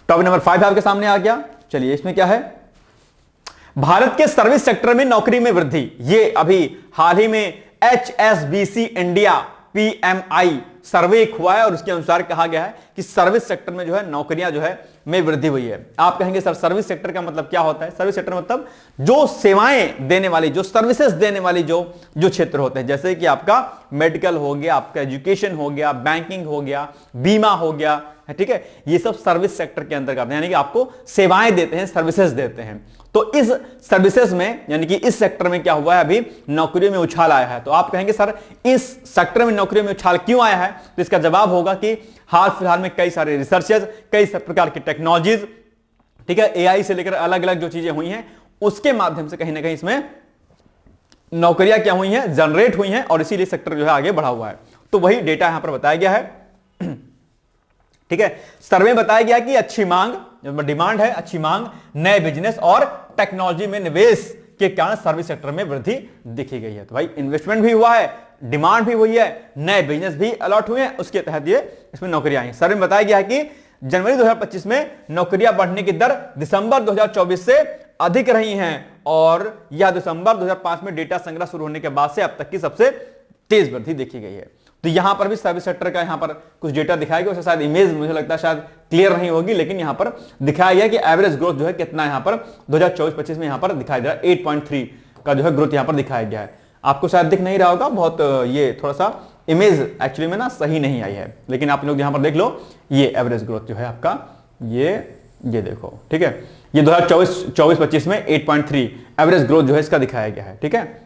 टॉपिक नंबर 5 आपके सामने आ गया। चलिए इसमें क्या है, भारत के सर्विस सेक्टर में नौकरी में वृद्धि। ये अभी हाल ही में HSBC इंडिया पीएमआई सर्वे हुआ है और उसके अनुसार कहा गया है कि सर्विस सेक्टर में जो है नौकरियां जो है में वृद्धि हुई है। आप कहेंगे सर सर्विस सेक्टर का मतलब क्या होता है? सर्विस सेक्टर मतलब जो सेवाएं देने वाली, जो सर्विसेज देने वाली जो क्षेत्र होते हैं, जैसे कि आपका मेडिकल हो गया, आपका एजुकेशन हो गया, बैंकिंग हो गया, बीमा हो गया, ठीक है, ये सब सर्विस सेक्टर के अंतर्गत आते हैं, यानी कि आपको सेवाएं देते हैं, सर्विसेज देते हैं। तो इस सर्विसेज में यानी कि इस सेक्टर में क्या हुआ है, अभी नौकरियों में उछाल आया है। तो आप कहेंगे सर इस सेक्टर में नौकरियों में उछाल क्यों आया है? तो इसका जवाब होगा कि हाल फिलहाल में कई सारे रिसर्चेज, कई प्रकार की टेक्नोलॉजीज, ठीक है, एआई से लेकर अलग अलग जो चीजें हुई हैं उसके माध्यम से कहीं ना कहीं इसमें नौकरियां क्या हुई हैं, जनरेट हुई हैं और इसीलिए सेक्टर जो है आगे बढ़ा हुआ है। तो वही डेटा यहां पर बताया गया है, ठीक है। सर्वे में बताया गया कि अच्छी मांग, डिमांड है, अच्छी मांग, नए बिजनेस और टेक्नोलॉजी में निवेश के कारण सर्विस सेक्टर में वृद्धि देखी गई है। तो भाई इन्वेस्टमेंट भी हुआ है, डिमांड भी हुई है, नए बिजनेस भी अलॉट हुए हैं, उसके तहत ये इसमें नौकरियां आई। सर्वे में बताया गया है कि जनवरी 2025 में नौकरियां बढ़ने की दर दिसंबर 2024 से अधिक रही हैं और यह दिसंबर 2005 में डेटा संग्रह शुरू होने के बाद से अब तक की सबसे तेज वृद्धि देखी गई है। तो यहां पर भी सर्विस सेक्टर का यहां पर कुछ डेटा दिखाया गया, उससे शायद इमेज मुझे लगता है शायद क्लियर नहीं होगी, लेकिन यहां पर दिखाया गया कि एवरेज ग्रोथ जो है कितना यहां पर 2024-25 में यहां पर दिखाई दे रहा है, 8.3 का जो है ग्रोथ यहां पर दिखाया गया है। आपको शायद दिख नहीं रहा होगा, बहुत ये थोड़ा सा इमेज एक्चुअली में ना सही नहीं आई है, लेकिन आप लोग यहां पर देख लो, ये एवरेज ग्रोथ जो है आपका ये देखो, ठीक है, ये 2024-25 में 8.3 एवरेज ग्रोथ जो है इसका दिखाया गया है, ठीक है।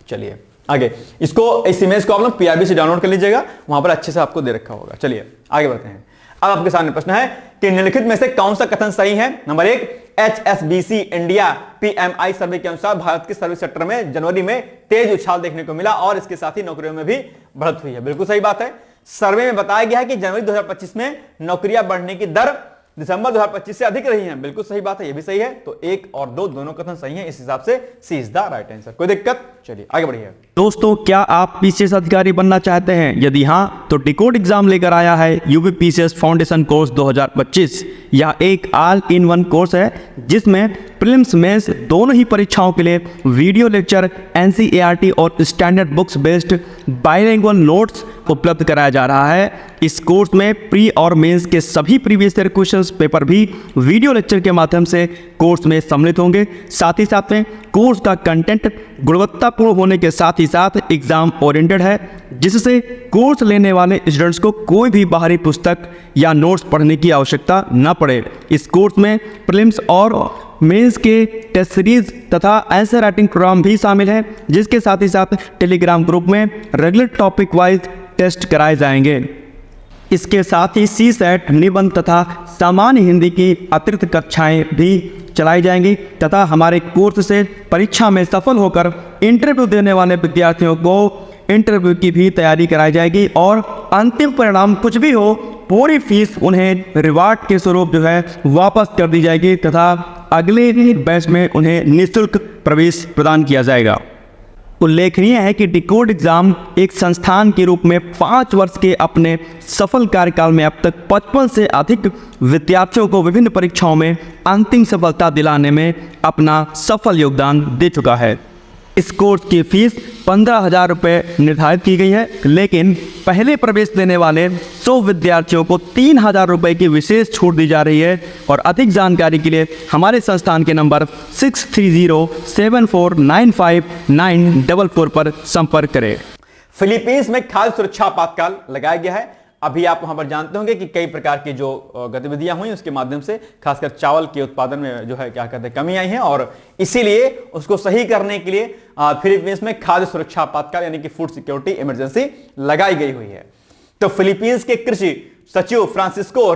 चलिए आगे, इसको इस इमेज को आप लोग पीआरबी से डाउनलोड कर लीजिएगा, वहां पर अच्छे से आपको दे रखा होगा। चलिए आगे बढ़ते हैं। अब आपके सामने प्रश्न है कि निम्नलिखित में से कौन सा कथन सही है? नंबर 1, HSBC इंडिया पीएमआई सर्वे के अनुसार भारत के सर्विस सेक्टर में जनवरी में तेज उछाल देखने को मिला और इसके साथ ही नौकरियों में भी बढ़त हुई है। बिल्कुल सही बात है। सर्वे में बताया गया है कि जनवरी 2025 में नौकरियां बढ़ने की दर दिसंबर 2025 से अधिक रही हैं। बिल्कुल सही बात है, ये भी सही है। तो 1 और 2 दोनों कथन सही हैं, इस हिसाब से सी इज द राइट आंसर। कोई दिक्कत? चलिए आगे बढ़िए। दोस्तों, क्या आप पीसीएस अधिकारी बनना चाहते हैं? यदि हाँ, तो डिकोड एग्जाम लेकर आया है यूपी पीसीएस फाउंडेशन कोर्स 2025। यह एक ऑल इन वन कोर्स है जिसमें प्रीलिम्स मेंस दोनों ही परीक्षाओं के लिए वीडियो लेक्चर, एनसीईआरटी और standard books based bilingual notes उपलब्ध कराया जा रहा है। इस कोर्स में प्री और मेंस के सभी प्रीवियस ईयर क्वेश्चंस पेपर भी वीडियो लेक्चर के माध्यम से कोर्स में सम्मिलित होंगे। साथ ही साथ में कोर्स का कंटेंट गुणवत्तापूर्ण होने के साथ ही साथ एग्जाम ओरिएंटेड है, जिससे कोर्स लेने वाले स्टूडेंट्स को कोई भी बाहरी पुस्तक या नोट्स पढ़ने की आवश्यकता न पड़े। इस कोर्स में प्रीलिम्स और मेंस के टेस्ट सीरीज तथा आंसर राइटिंग प्रोग्राम भी शामिल है, जिसके साथ ही साथ टेलीग्राम ग्रुप में रेगुलर टॉपिक वाइज टेस्ट कराए जाएंगे। इसके साथ ही CSAT, निबंध तथा सामान्य हिंदी की अतिरिक्त कक्षाएं भी चलाई जाएंगी तथा हमारे कोर्स से परीक्षा में सफल होकर इंटरव्यू देने वाले विद्यार्थियों को इंटरव्यू की भी तैयारी कराई जाएगी और अंतिम परिणाम कुछ भी हो, पूरी फीस उन्हें रिवार्ड के स्वरूप जो है वापस कर दी जाएगी तथा अगले बैच में उन्हें निःशुल्क प्रवेश प्रदान किया जाएगा। उल्लेखनीय है कि डिकोड एग्जाम एक संस्थान के रूप में 5 वर्ष के अपने सफल कार्यकाल में अब तक 55 से अधिक विद्यार्थियों को विभिन्न परीक्षाओं में अंतिम सफलता दिलाने में अपना सफल योगदान दे चुका है। इस कोर्स की फीस 15,000 रुपये निर्धारित की गई है, लेकिन पहले प्रवेश देने वाले 100 विद्यार्थियों को 3,000 रुपये की विशेष छूट दी जा रही है। और अधिक जानकारी के लिए हमारे संस्थान के नंबर 6307495944 पर संपर्क करें। फिलीपींस में खाद्य सुरक्षा आपातकाल लगाया गया है। अभी आप वहां पर जानते होंगे कि कई प्रकार की जो गतिविधियां हुई उसके माध्यम से खासकर चावल के उत्पादन में जो है क्या कहते हैं कमी आई है और इसीलिए उसको सही करने के लिए फिलीपींस में खाद्य सुरक्षा आपातकाल यानी कि फूड सिक्योरिटी इमरजेंसी लगाई गई हुई है। तो फिलीपींस के कृषि सचिव फ्रांसिस्को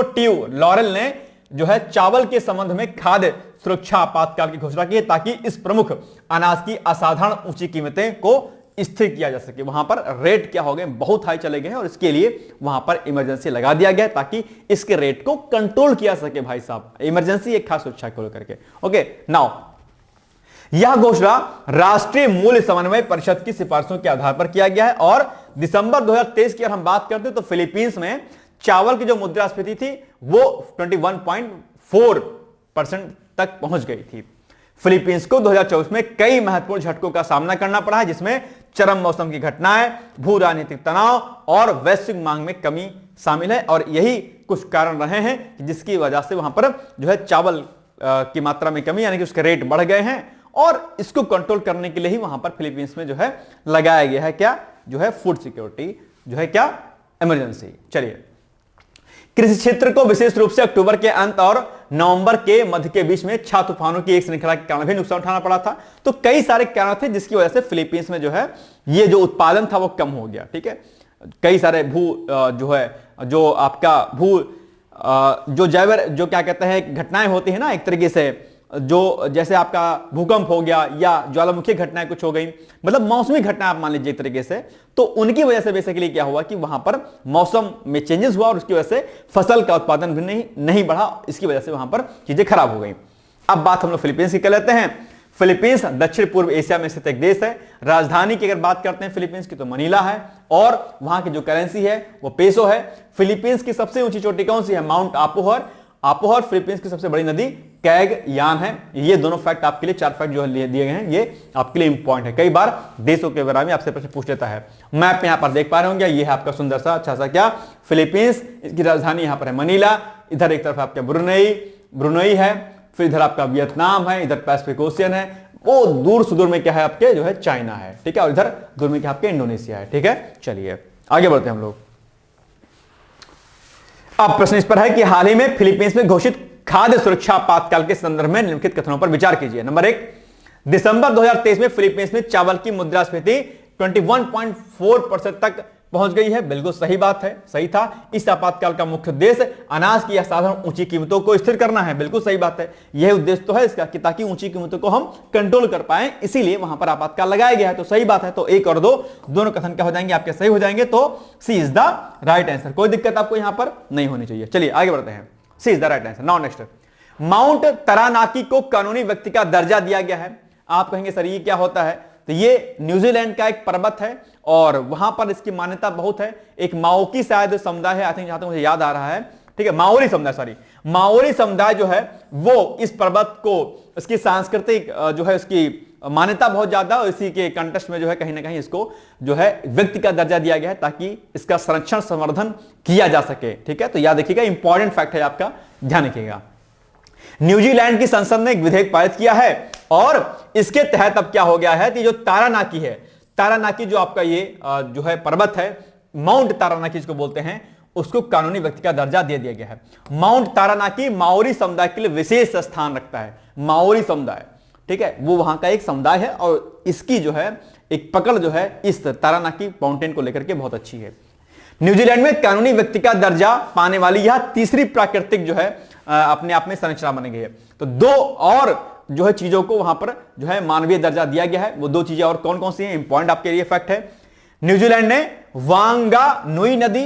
टियो लॉरेल ने जो है चावल के संबंध में खाद्य सुरक्षा आपातकाल की घोषणा की है ताकि इस प्रमुख अनाज की असाधारण ऊंची कीमतें को स्थिर किया जा सके। वहां पर रेट क्या हो गए, बहुत हाई चले गए हैं और इसके लिए वहां पर इमरजेंसी लगा दिया गया ताकि इसके रेट को कंट्रोल किया सके। भाई साहब, इमरजेंसी एक खास सुरक्षा को लेकर के। ओके, नाउ यह घोषणा राष्ट्रीय मूल्य समन्वय परिषद की सिफारिशों के आधार पर किया गया है और दिसंबर 2023 की अगर हम बात करते हैं तो फिलीपींस में चावल की जो मुद्रास्फीति थी वो 21.4% तक पहुंच गई थी। फिलीपींस को 2024 में कई महत्वपूर्ण झटकों का सामना करना पड़ा है, जिसमें चरम मौसम की घटनाएं, भू राजनीतिक तनाव और वैश्विक मांग में कमी शामिल है। और यही कुछ कारण रहे हैं जिसकी वजह से वहां पर जो है चावल की मात्रा में कमी, यानी कि उसके रेट बढ़ गए हैं। और इसको कंट्रोल करने के लिए ही वहां पर फिलीपींस में जो है लगाया गया है क्या, जो है फूड सिक्योरिटी, जो है क्या, इमरजेंसी। चलिए, कृषि क्षेत्र को विशेष रूप से अक्टूबर के अंत और नवंबर के मध्य के बीच में छह तूफानों की एक श्रृंखला के कारण भी नुकसान उठाना पड़ा था। तो कई सारे कारण थे जिसकी वजह से फिलीपींस में जो है ये जो उत्पादन था वो कम हो गया। ठीक है, कई सारे जो है जो आपका जो जैव जो क्या कहते हैं घटनाएं होती है ना, एक तरीके से जो जैसे आपका भूकंप हो गया या ज्वालामुखी घटनाएं कुछ हो गई, मतलब मौसमी घटना आप मान लीजिए एक तरीके से, तो उनकी वजह से बेसिकली क्या हुआ कि वहां पर मौसम में चेंजेस हुआ और उसकी वजह से फसल का उत्पादन भी नहीं बढ़ा। इसकी वजह से वहां पर चीजें खराब हो गई। अब बात हम लोग फिलीपींस की कर लेते हैं। फिलीपींस दक्षिण पूर्व एशिया में स्थित एक देश है। राजधानी की अगर बात करते हैं फिलीपींस की तो मनीला है और वहां की जो करेंसी है वो पेसो है। फिलीपींस की सबसे ऊंची चोटी कौन सी है? माउंट आपोहर। आपोहर फिलीपींस की सबसे बड़ी नदी कैगयान है। ये दोनों फैक्ट आपके लिए, 4 फैक्ट जो है दिए गए हैं, ये आपके लिए इंपॉर्टेंट है। कई बार देशों के बारे में आपसे प्रश्न पूछ लेता है। मैप यहां पर देख पा रहे होंगे, ये है आपका सुंदर सा अच्छा सा क्या फिलीपींस। इसकी राजधानी यहां पर है मनीला। इधर एक तरफ आपका ब्रुनई है, फिर इधर आपका वियतनाम है, इधर पैसिफिक ओशियन है, वो दूर सुदूर में क्या है आपके जो है चाइना है। ठीक है, और इधर दूर में क्या आपके इंडोनेशिया है। ठीक है, चलिए आगे बढ़ते हैं हम लोग। अब प्रश्न इस पर है कि हाल ही में फिलीपींस में घोषित खाद्य सुरक्षा आपातकाल के संदर्भ में निम्नलिखित कथनों पर विचार कीजिए। नंबर 1, दिसंबर 2023 में फिलीपींस में चावल की मुद्रास्फीति 21.4% तक पहुंच गई है। बिल्कुल सही बात है, सही था। इस आपातकाल का मुख्य उद्देश्य अनाज की असाधारण ऊंची कीमतों को स्थिर करना है। बिल्कुल सही बात है, यह उद्देश्य तो है इसका कि ताकि ऊंची कीमतों को हम कंट्रोल कर पाए, इसीलिए वहां पर आपातकाल लगाया गया है। तो सही बात है। तो 1 और 2 दोनों कथन क्या हो जाएंगे आपके? सही हो जाएंगे। तो सी इज द राइट आंसर। कोई दिक्कत आपको यहां पर नहीं होनी चाहिए। चलिए आगे बढ़ते हैं। C is the right answer. Now next, Mount Taranaki को कानूनी व्यक्ति का दर्जा दिया गया है। आप कहेंगे सर ये क्या होता है? तो ये न्यूजीलैंड का एक पर्वत है और वहां पर इसकी मान्यता बहुत है। एक माओकी शायद समुदाय है, आई थिंक, जहां तक मुझे याद आ रहा है। ठीक है, माओरी समुदाय जो है वो इस पर्वत को, इसकी सांस्कृतिक जो है उसकी मान्यता बहुत ज्यादा, और इसी के कंटेक्स्ट में जो है कहीं ना कहीं इसको जो है व्यक्ति का दर्जा दिया गया है ताकि इसका संरक्षण संवर्धन किया जा सके। ठीक है, तो याद रखिएगा, इंपॉर्टेंट फैक्ट है आपका, ध्यान रखिएगा। न्यूजीलैंड की संसद ने एक विधेयक पारित किया है और इसके तहत अब क्या हो गया है कि जो तारानाकी है, तारानाकी जो आपका ये जो है पर्वत है, माउंट तारानाकी जिसको बोलते हैं, उसको कानूनी व्यक्ति का दर्जा दे दिया गया है। माउंट तारानाकी माओरी समुदाय के लिए विशेष स्थान रखता है। माओरी समुदाय, ठीक है, वो वहां का एक समुदाय है और इसकी जो है एक पकड़ जो है इस तारानाकी माउंटेन को लेकर के बहुत अच्छी है। न्यूजीलैंड में कानूनी व्यक्ति का दर्जा पाने वाली यह तीसरी प्राकृतिक जो है अपने आप में संरचना बन गई है। तो 2 और जो है चीजों को वहां पर जो है मानवीय दर्जा दिया गया है। वो 2 चीजें और कौन कौन सी हैं? इंपॉर्टेंट आपके लिए फैक्ट है। न्यूजीलैंड ने वांगानुई नदी,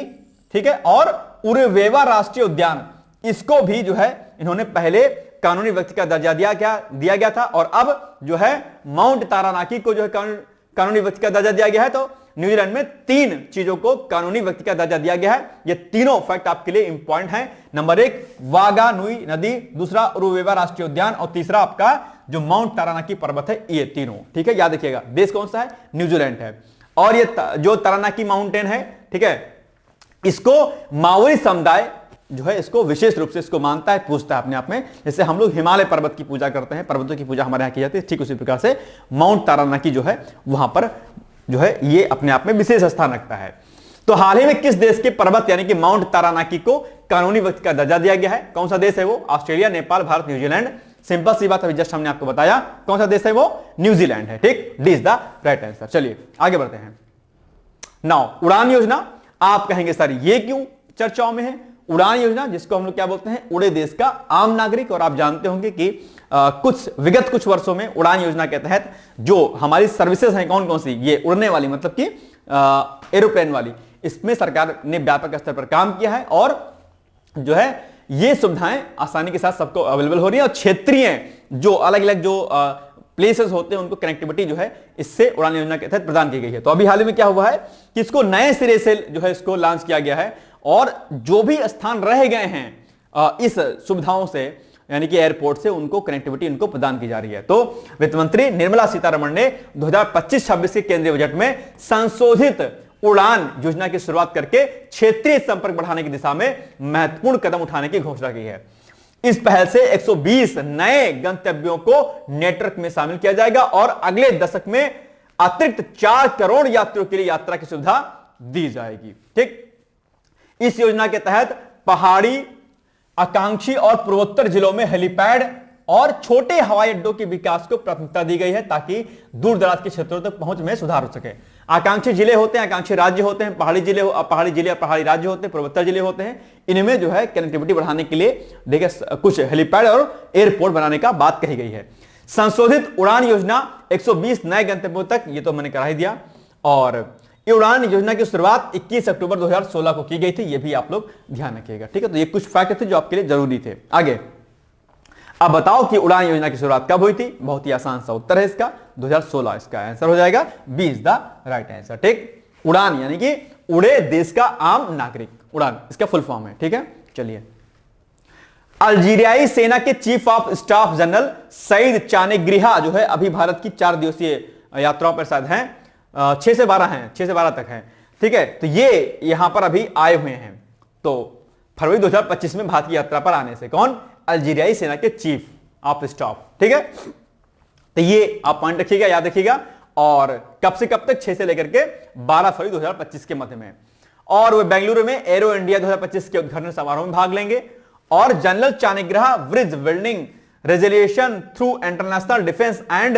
ठीक है, और उरुवेवा राष्ट्रीय उद्यान, इसको भी जो है इन्होंने पहले कानूनी व्यक्ति का दर्जा दिया गया था और अब जो है माउंट तारानाकी को जो है कानूनी व्यक्ति का दर्जा दिया गया है। तो न्यूजीलैंड में 3 चीजों को कानूनी व्यक्ति का दर्जा दिया गया है। ये तीनों फैक्ट आपके लिए इंपॉर्टेंट हैं। नंबर 1 वागानुई नदी, दूसरा उरुवेवा राष्ट्रीय उद्यान और तीसरा आपका जो माउंट तारानाकी पर्वत है, ये तीनों। ठीक है, याद रखिएगा। देश कौन सा है? न्यूजीलैंड है। और ये जो तारानाकी माउंटेन है, ठीक है, इसको माओरी समुदाय जो है इसको विशेष रूप से इसको मानता है, पूजता है अपने आप में। जैसे हम लोग हिमालय पर्वत की पूजा करते हैं, पर्वतों की पूजा हमारे यहां की जाती है, ठीक उसी प्रकार से माउंट तारानाकी जो है वहां पर जो है ये अपने आप में विशेष स्थान रखता है। तो हाल ही में किस देश के पर्वत यानी कि माउंट तारानाकी को कानूनी व्यक्ति का दर्जा दिया गया है? कौन सा देश है वो? Australia, Nepal, Bharat, New Zealand. Simple सी बात, अभी जस्ट हमने आपको बताया कौन सा देश है वो? न्यूजीलैंड है। ठीक, D is the right answer. चलिए आगे बढ़ते हैं। नाउ उड़ान योजना, आप कहेंगे सर ये क्यों चर्चाओं में है? उड़ान योजना जिसको हम लोग क्या बोलते हैं? उड़े देश का आम नागरिक। और आप जानते होंगे कि विगत कुछ वर्षों में उड़ान योजना के तहत जो हमारी सर्विसेज हैं कौन कौन सी, ये उड़ने वाली मतलब कि एरोप्लेन वाली, इसमें सरकार ने व्यापक स्तर पर काम किया है और जो है ये सुविधाएं आसानी के साथ सबको अवेलेबल हो रही है। और क्षेत्रीय जो अलग अलग जो प्लेसेस होते हैं उनको कनेक्टिविटी जो है इससे उड़ान योजना के तहत प्रदान की गई है। तो अभी हाल ही में क्या हुआ है कि इसको नए सिरे से जो है इसको लॉन्च किया गया है और जो भी स्थान रह गए हैं इस सुविधाओं से, यानी कि एयरपोर्ट से उनको कनेक्टिविटी उनको प्रदान की जा रही है। तो वित्त मंत्री निर्मला सीतारमण ने 2025-26 के केंद्रीय बजट में संशोधित उड़ान योजना की शुरुआत करके क्षेत्रीय संपर्क बढ़ाने की दिशा में महत्वपूर्ण कदम उठाने की घोषणा की है। इस पहल से 120 नए गंतव्यों को नेटवर्क में शामिल किया जाएगा और अगले दशक में अतिरिक्त 4 करोड़ यात्रियों के लिए यात्रा की सुविधा दी जाएगी। ठीक, इस योजना के तहत पहाड़ी, आकांक्षी और पूर्वोत्तर जिलों में हेलीपैड और छोटे हवाई अड्डों के विकास को प्राथमिकता दी गई है ताकि दूर दराज के क्षेत्रों तक पहुंच में सुधार हो सके। आकांक्षी जिले होते हैं, आकांक्षी राज्य होते हैं, पहाड़ी जिले और पहाड़ी राज्य होते हैं, पूर्वोत्तर जिले होते हैं। इनमें जो है कनेक्टिविटी बढ़ाने के लिए देखिए कुछ हेलीपैड और एयरपोर्ट बनाने का बात कही गई है। संशोधित उड़ान योजना 120 नए गंतव्यों तक, ये तो मैंने करा ही दिया। और ये उड़ान योजना की शुरुआत 21 अक्टूबर 2016 को की गई थी, ये भी आप लोग ध्यान रखिएगा। ठीक है, तो ये कुछ फैक्ट थे जो आपके लिए जरूरी थे। आगे अब बताओ कि उड़ान योजना की शुरुआत कब हुई थी? बहुत ही आसान सा उत्तर है इसका 2016। इसका आंसर हो जाएगा B is the right answer. ठीक, उड़ान यानी कि उड़े देश का आम नागरिक, उड़ान इसका फुल फॉर्म है। ठीक है, चलिए। अल्जीरियाई सेना के chief of staff General Said Chanegriha जो है अभी भारत की 4 दिवसीय यात्राओं पर शायद हैं, 6 से 12 तक हैं। ठीक है, तो ये यहां पर अभी आए हुए हैं। तो फरवरी 2025 में भारत की यात्रा पर आने से कौन? अल्जीरियाई सेना के चीफ ऑफ स्टाफ। ठीक है, तो ये आप पॉइंट रखिएगा, याद रखिएगा। और कब से कब तक? 6 से लेकर के 12 फरवरी 2025 के मध्य में। और वे बेंगलुरु में एरो इंडिया 2025 के उद्घाटन समारोह में भाग लेंगे। और General Chanegriha bridge building resolution through international defence and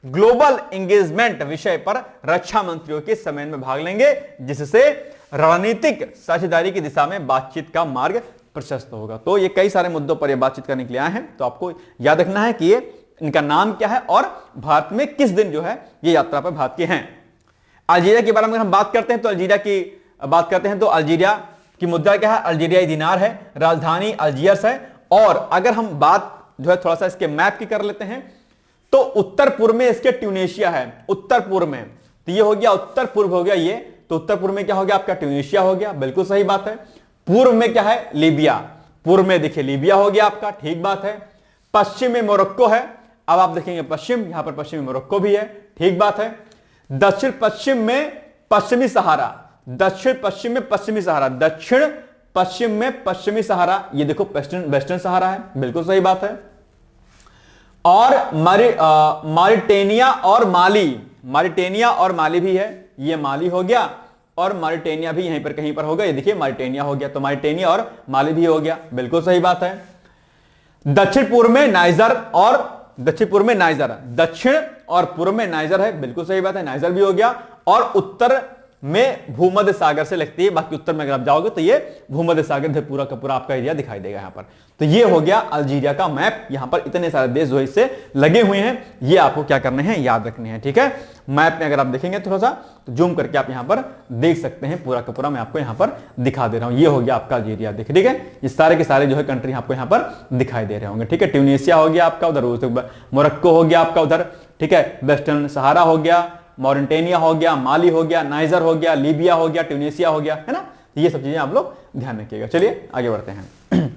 global engagement विषय पर रक्षा मंत्रियों के सम्मेलन में भाग लेंगे, जिससे रणनीतिक साझेदारी की दिशा में बातचीत का मार्ग प्रशस्त होगा। तो ये कई सारे मुद्दों पर ये बातचीत करने के लिए आए हैं। तो आपको याद रखना है कि ये इनका नाम क्या है और भारत में किस दिन जो है ये यात्रा पर भारत के हैं। अल्जीरिया के बारे में हम बात करते हैं तो अल्जीरिया की मुद्रा क्या है? अल्जीरियाई दिनार है, राजधानी अल्जियर्स है। और अगर हम बात जो है थोड़ा सा इसके मैप की कर लेते हैं तो उत्तर पूर्व में इसके ट्यूनीशिया है, उत्तर पूर्व में। तो ये हो गया उत्तर पूर्व हो गया ये। तो उत्तर पूर्व में क्या हो गया आपका? ट्यूनीशिया हो गया, बिल्कुल सही बात है। पूर्व में क्या है? लीबिया। पूर्व में देखिए लीबिया हो गया आपका, ठीक बात है। पश्चिम में मोरक्को है। अब आप देखेंगे पश्चिम, यहां पर पश्चिम में मोरक्को भी है, ठीक बात है। दक्षिण पश्चिम में पश्चिमी सहारा, दक्षिण पश्चिम में पश्चिमी सहारा, दक्षिण पश्चिम में पश्चिमी सहारा, ये देखो वेस्टर्न सहारा है, बिल्कुल सही बात है। और मॉरिटेनिया और माली भी है, ये माली हो गया और मॉरिटेनिया भी यहीं पर कहीं पर होगा, ये देखिए मॉरिटेनिया हो गया। तो मॉरिटेनिया और माली भी हो गया, बिल्कुल सही बात है। दक्षिण पूर्व में नाइजर दक्षिण और पूर्व में नाइजर है, बिल्कुल सही बात है, नाइजर भी हो गया। और उत्तर में भूमध्य सागर से लगती है, बाकी उत्तर में अगर आप जाओगे तो ये भूमध्य सागर पूरा का पूरा आपका एरिया दिखाई देगा यहां पर। तो ये हो गया अल्जीरिया का मैप। यहां पर इतने सारे देश जो इससे लगे हुए हैं, ये आपको क्या करने हैं? याद रखने हैं। ठीक है, मैप में अगर आप देखेंगे थोड़ा सा तो जूम करके आप यहां पर देख सकते हैं, पूरा का पूरा मैं आपको यहां पर दिखा दे रहा हूं। ये हो गया आपका अल्जीरिया, देखिए, ठीक है। ये सारे के सारे जो है कंट्री आपको यहां पर दिखाई दे रहे होंगे। ठीक है, ट्यूनीशिया हो गया आपका उधर, मोरक्को हो गया आपका उधर, ठीक है, वेस्टर्न सहारा हो गया, मॉरिटेनिया हो गया, माली हो गया, नाइजर हो गया, लीबिया हो गया, ट्यूनीशिया हो गया, है ना। ये सब चीजें आप लोग ध्यान रखिएगा। चलिए आगे बढ़ते हैं।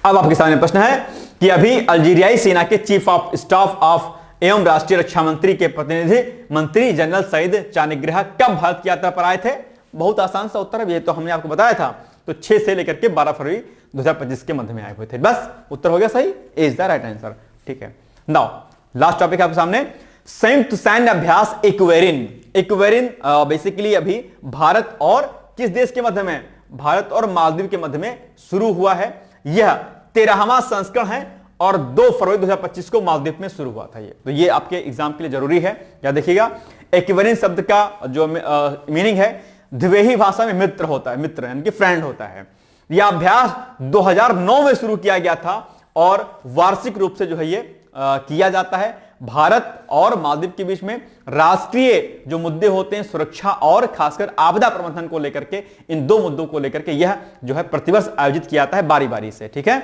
अब आपके सामने प्रश्न है कि अभी अल्जीरियाई सेना के चीफ ऑफ स्टाफ ऑफ एवं राष्ट्रीय रक्षा मंत्री के प्रतिनिधि मंत्री जनरल सईद चानेग्रिहा कब भारत की यात्रा पर आए थे? बहुत आसान सा उत्तर है, ये तो हमने आपको बताया था। तो 6 से लेकर के 12 फरवरी 2025 के मध्य में आए हुए थे। बस उत्तर हो गया सही, इज द राइट आंसर। ठीक है, नाउ लास्ट टॉपिक आपके सामने, संयुक्त सैन्य अभ्यास इक्वेरिन बेसिकली अभी भारत और किस देश के मध्य में? भारत और मालदीव के मध्य में शुरू हुआ है। यह 13वां संस्करण है और 2 फरवरी 2025 को मालदीव में शुरू हुआ था। ये तो ये आपके एग्जाम के लिए जरूरी है, याद देखिएगा। इक्वेरिन शब्द का जो मीनिंग है, द्विवेही भाषा में मित्र होता है, मित्र यानी कि फ्रेंड होता है। यह अभ्यास 2009 में शुरू किया गया था और वार्षिक रूप से जो है ये किया जाता है। भारत और मालदीव के बीच में राष्ट्रीय जो मुद्दे होते हैं, सुरक्षा और खासकर आपदा प्रबंधन को लेकर के, इन 2 मुद्दों को लेकर के यह जो है प्रतिवर्ष आयोजित किया जाता है बारी बारी से। ठीक है,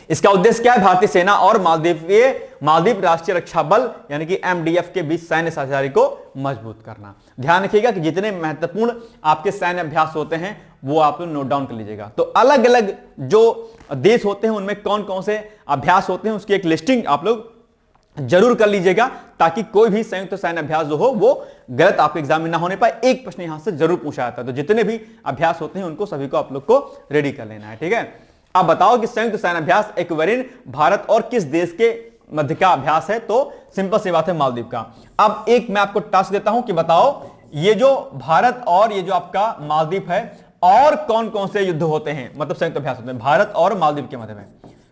इसका उद्देश्य क्या है? भारतीय सेना और मालदीव राष्ट्रीय रक्षा बल यानी कि MDF के बीच सैन्य साझेदारी को मजबूत करना। ध्यान रखिएगा कि जितने महत्वपूर्ण आपके सैन्य अभ्यास होते हैं वो आप लोग नोट डाउन कर लीजिएगा। तो अलग अलग जो देश होते हैं उनमें कौन कौन से अभ्यास होते हैं उसकी एक लिस्टिंग आप लोग जरूर कर लीजिएगा, ताकि कोई भी संयुक्त सैन्य अभ्यास जो हो वो गलत आपके एग्जाम में ना होने पाए। एक प्रश्न यहां से जरूर पूछा जाता है, तो जितने भी अभ्यास होते हैं उनको सभी को आप लोग को रेडी कर लेना है। ठीक है, अब बताओ कि संयुक्त सैन्य अभ्यास एक्वेरिन भारत और किस देश के मध्य का अभ्यास है? तो सिंपल सी बात है, मालदीव का। अब एक मैं आपको टास्क देता हूं कि बताओ ये जो भारत और ये जो आपका मालदीव है और कौन कौन से युद्ध होते हैं, मतलब संयुक्त अभ्यास होते हैं भारत और मालदीव के मध्य में।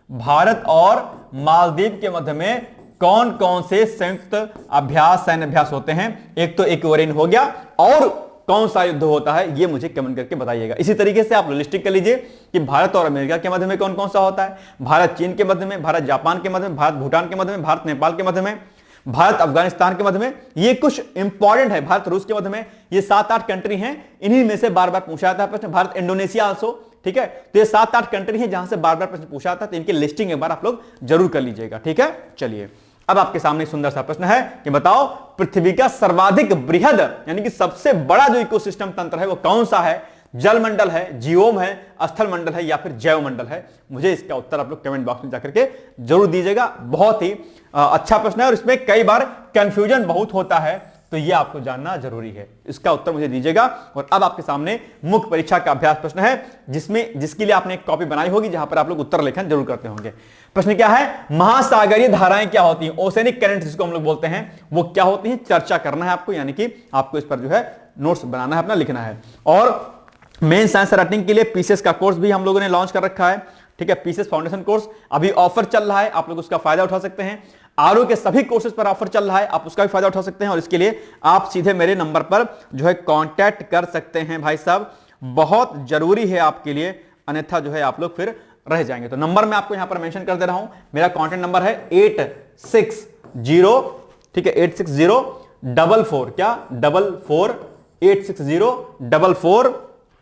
भारत और मालदीव के मध्य में कौन कौन से संयुक्त अभ्यास सैन्य अभ्यास होते हैं? एक तो एक्वेरिन हो गया, और कौन सा युद्ध होता है ये मुझे कमेंट करके बताइएगा। इसी तरीके से आप लिस्टिंग कर लीजिए कि भारत और अमेरिका के मध्य में कौन कौन सा होता है, भारत चीन के मध्य में, भारत जापान के मध्य में, भारत भूटान के मध्य में, भारत नेपाल के मध्य में, भारत अफगानिस्तान के मध्य में। ये कुछ इंपॉर्टेंट है, भारत रूस के मध्य में। ये 7-8 कंट्री हैं, इन्हीं में से बार बार पूछा जाता है प्रश्न। भारत इंडोनेशिया आल्सो, ठीक है। तो ये 7-8 कंट्री हैं जहां से बार बार प्रश्न पूछा जाता है, तो इनकी लिस्टिंग एक बार आप लोग जरूर कर लीजिएगा। ठीक है, चलिए अब आपके सामने सुंदर सा प्रश्न है कि बताओ पृथ्वी का सर्वाधिक बृहद यानी कि सबसे बड़ा जो इकोसिस्टम तंत्र है वो कौन सा है? जल मंडल है, जीओम है, स्थल मंडल है या फिर जैव मंडल है? मुझे इसका उत्तर आप लोग कमेंट बॉक्स में जाकर के जरूर दीजिएगा। बहुत ही अच्छा प्रश्न है और इसमें कई बार कंफ्यूजन बहुत होता है, तो ये आपको जानना जरूरी है। इसका उत्तर मुझे दीजिएगा। और अब आपके सामने मुख्य परीक्षा का अभ्यास प्रश्न है, जिसके लिए आपने एक कॉपी बनाई होगी जहां पर आप लोग उत्तर लेखन जरूर करते होंगे। प्रश्न क्या है? महासागरीय धाराएं क्या होती हैं? ओसेनिक करंट्स जिसको हम लोग बोलते हैं, वो क्या होती हैं? चर्चा करना है आपको, यानी कि आपको इस पर जो है नोट्स बनाना है, अपना लिखना है। और मेन साइंस राइटिंग के लिए पीसीएस का कोर्स भी हम लोगों ने लॉन्च कर रखा है। ठीक है, पीसीएस फाउंडेशन कोर्स अभी ऑफर चल रहा है, आप लोग उसका फायदा उठा सकते हैं। आरओ के सभी कोर्सेज पर ऑफर चल रहा है, आप उसका भी फायदा उठा सकते हैं। और इसके लिए आप सीधे मेरे नंबर पर जो है कांटेक्ट कर सकते हैं भाई साहब, बहुत जरूरी है आपके लिए, अन्यथा जो है आप लोग फिर रह जाएंगे। तो नंबर मैं आपको यहां पर मेंशन कर दे रहा हूं, मेरा कांटेक्ट नंबर है 860, ठीक है 86044 क्या 86044,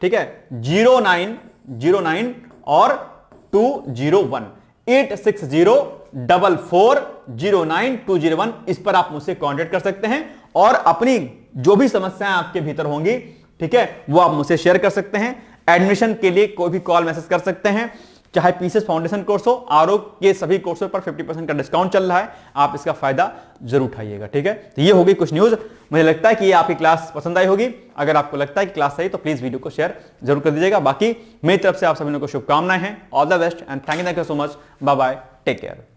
ठीक है 0909 और 201, 8604409 इस पर आप मुझसे कांटेक्ट कर सकते हैं और अपनी जो भी समस्याएं आपके भीतर होंगी, ठीक है, वो आप मुझसे शेयर कर सकते हैं। एडमिशन के लिए कोई भी कॉल मैसेज कर सकते हैं, चाहे पीसीएस फाउंडेशन कोर्स हो, आरओ के सभी कोर्सों पर 50% का डिस्काउंट चल रहा है, आप इसका फायदा जरूर उठाइएगा। ठीक है, तो ये होगी कुछ न्यूज। मुझे लगता है कि ये आपकी क्लास पसंद आई होगी। अगर आपको लगता है कि क्लास सही तो प्लीज वीडियो को शेयर जरूर कर दीजिएगा। बाकी मेरी तरफ से आप सभी लोगों को शुभकामनाएं हैं। All the best and thank you so much. Bye bye, take care.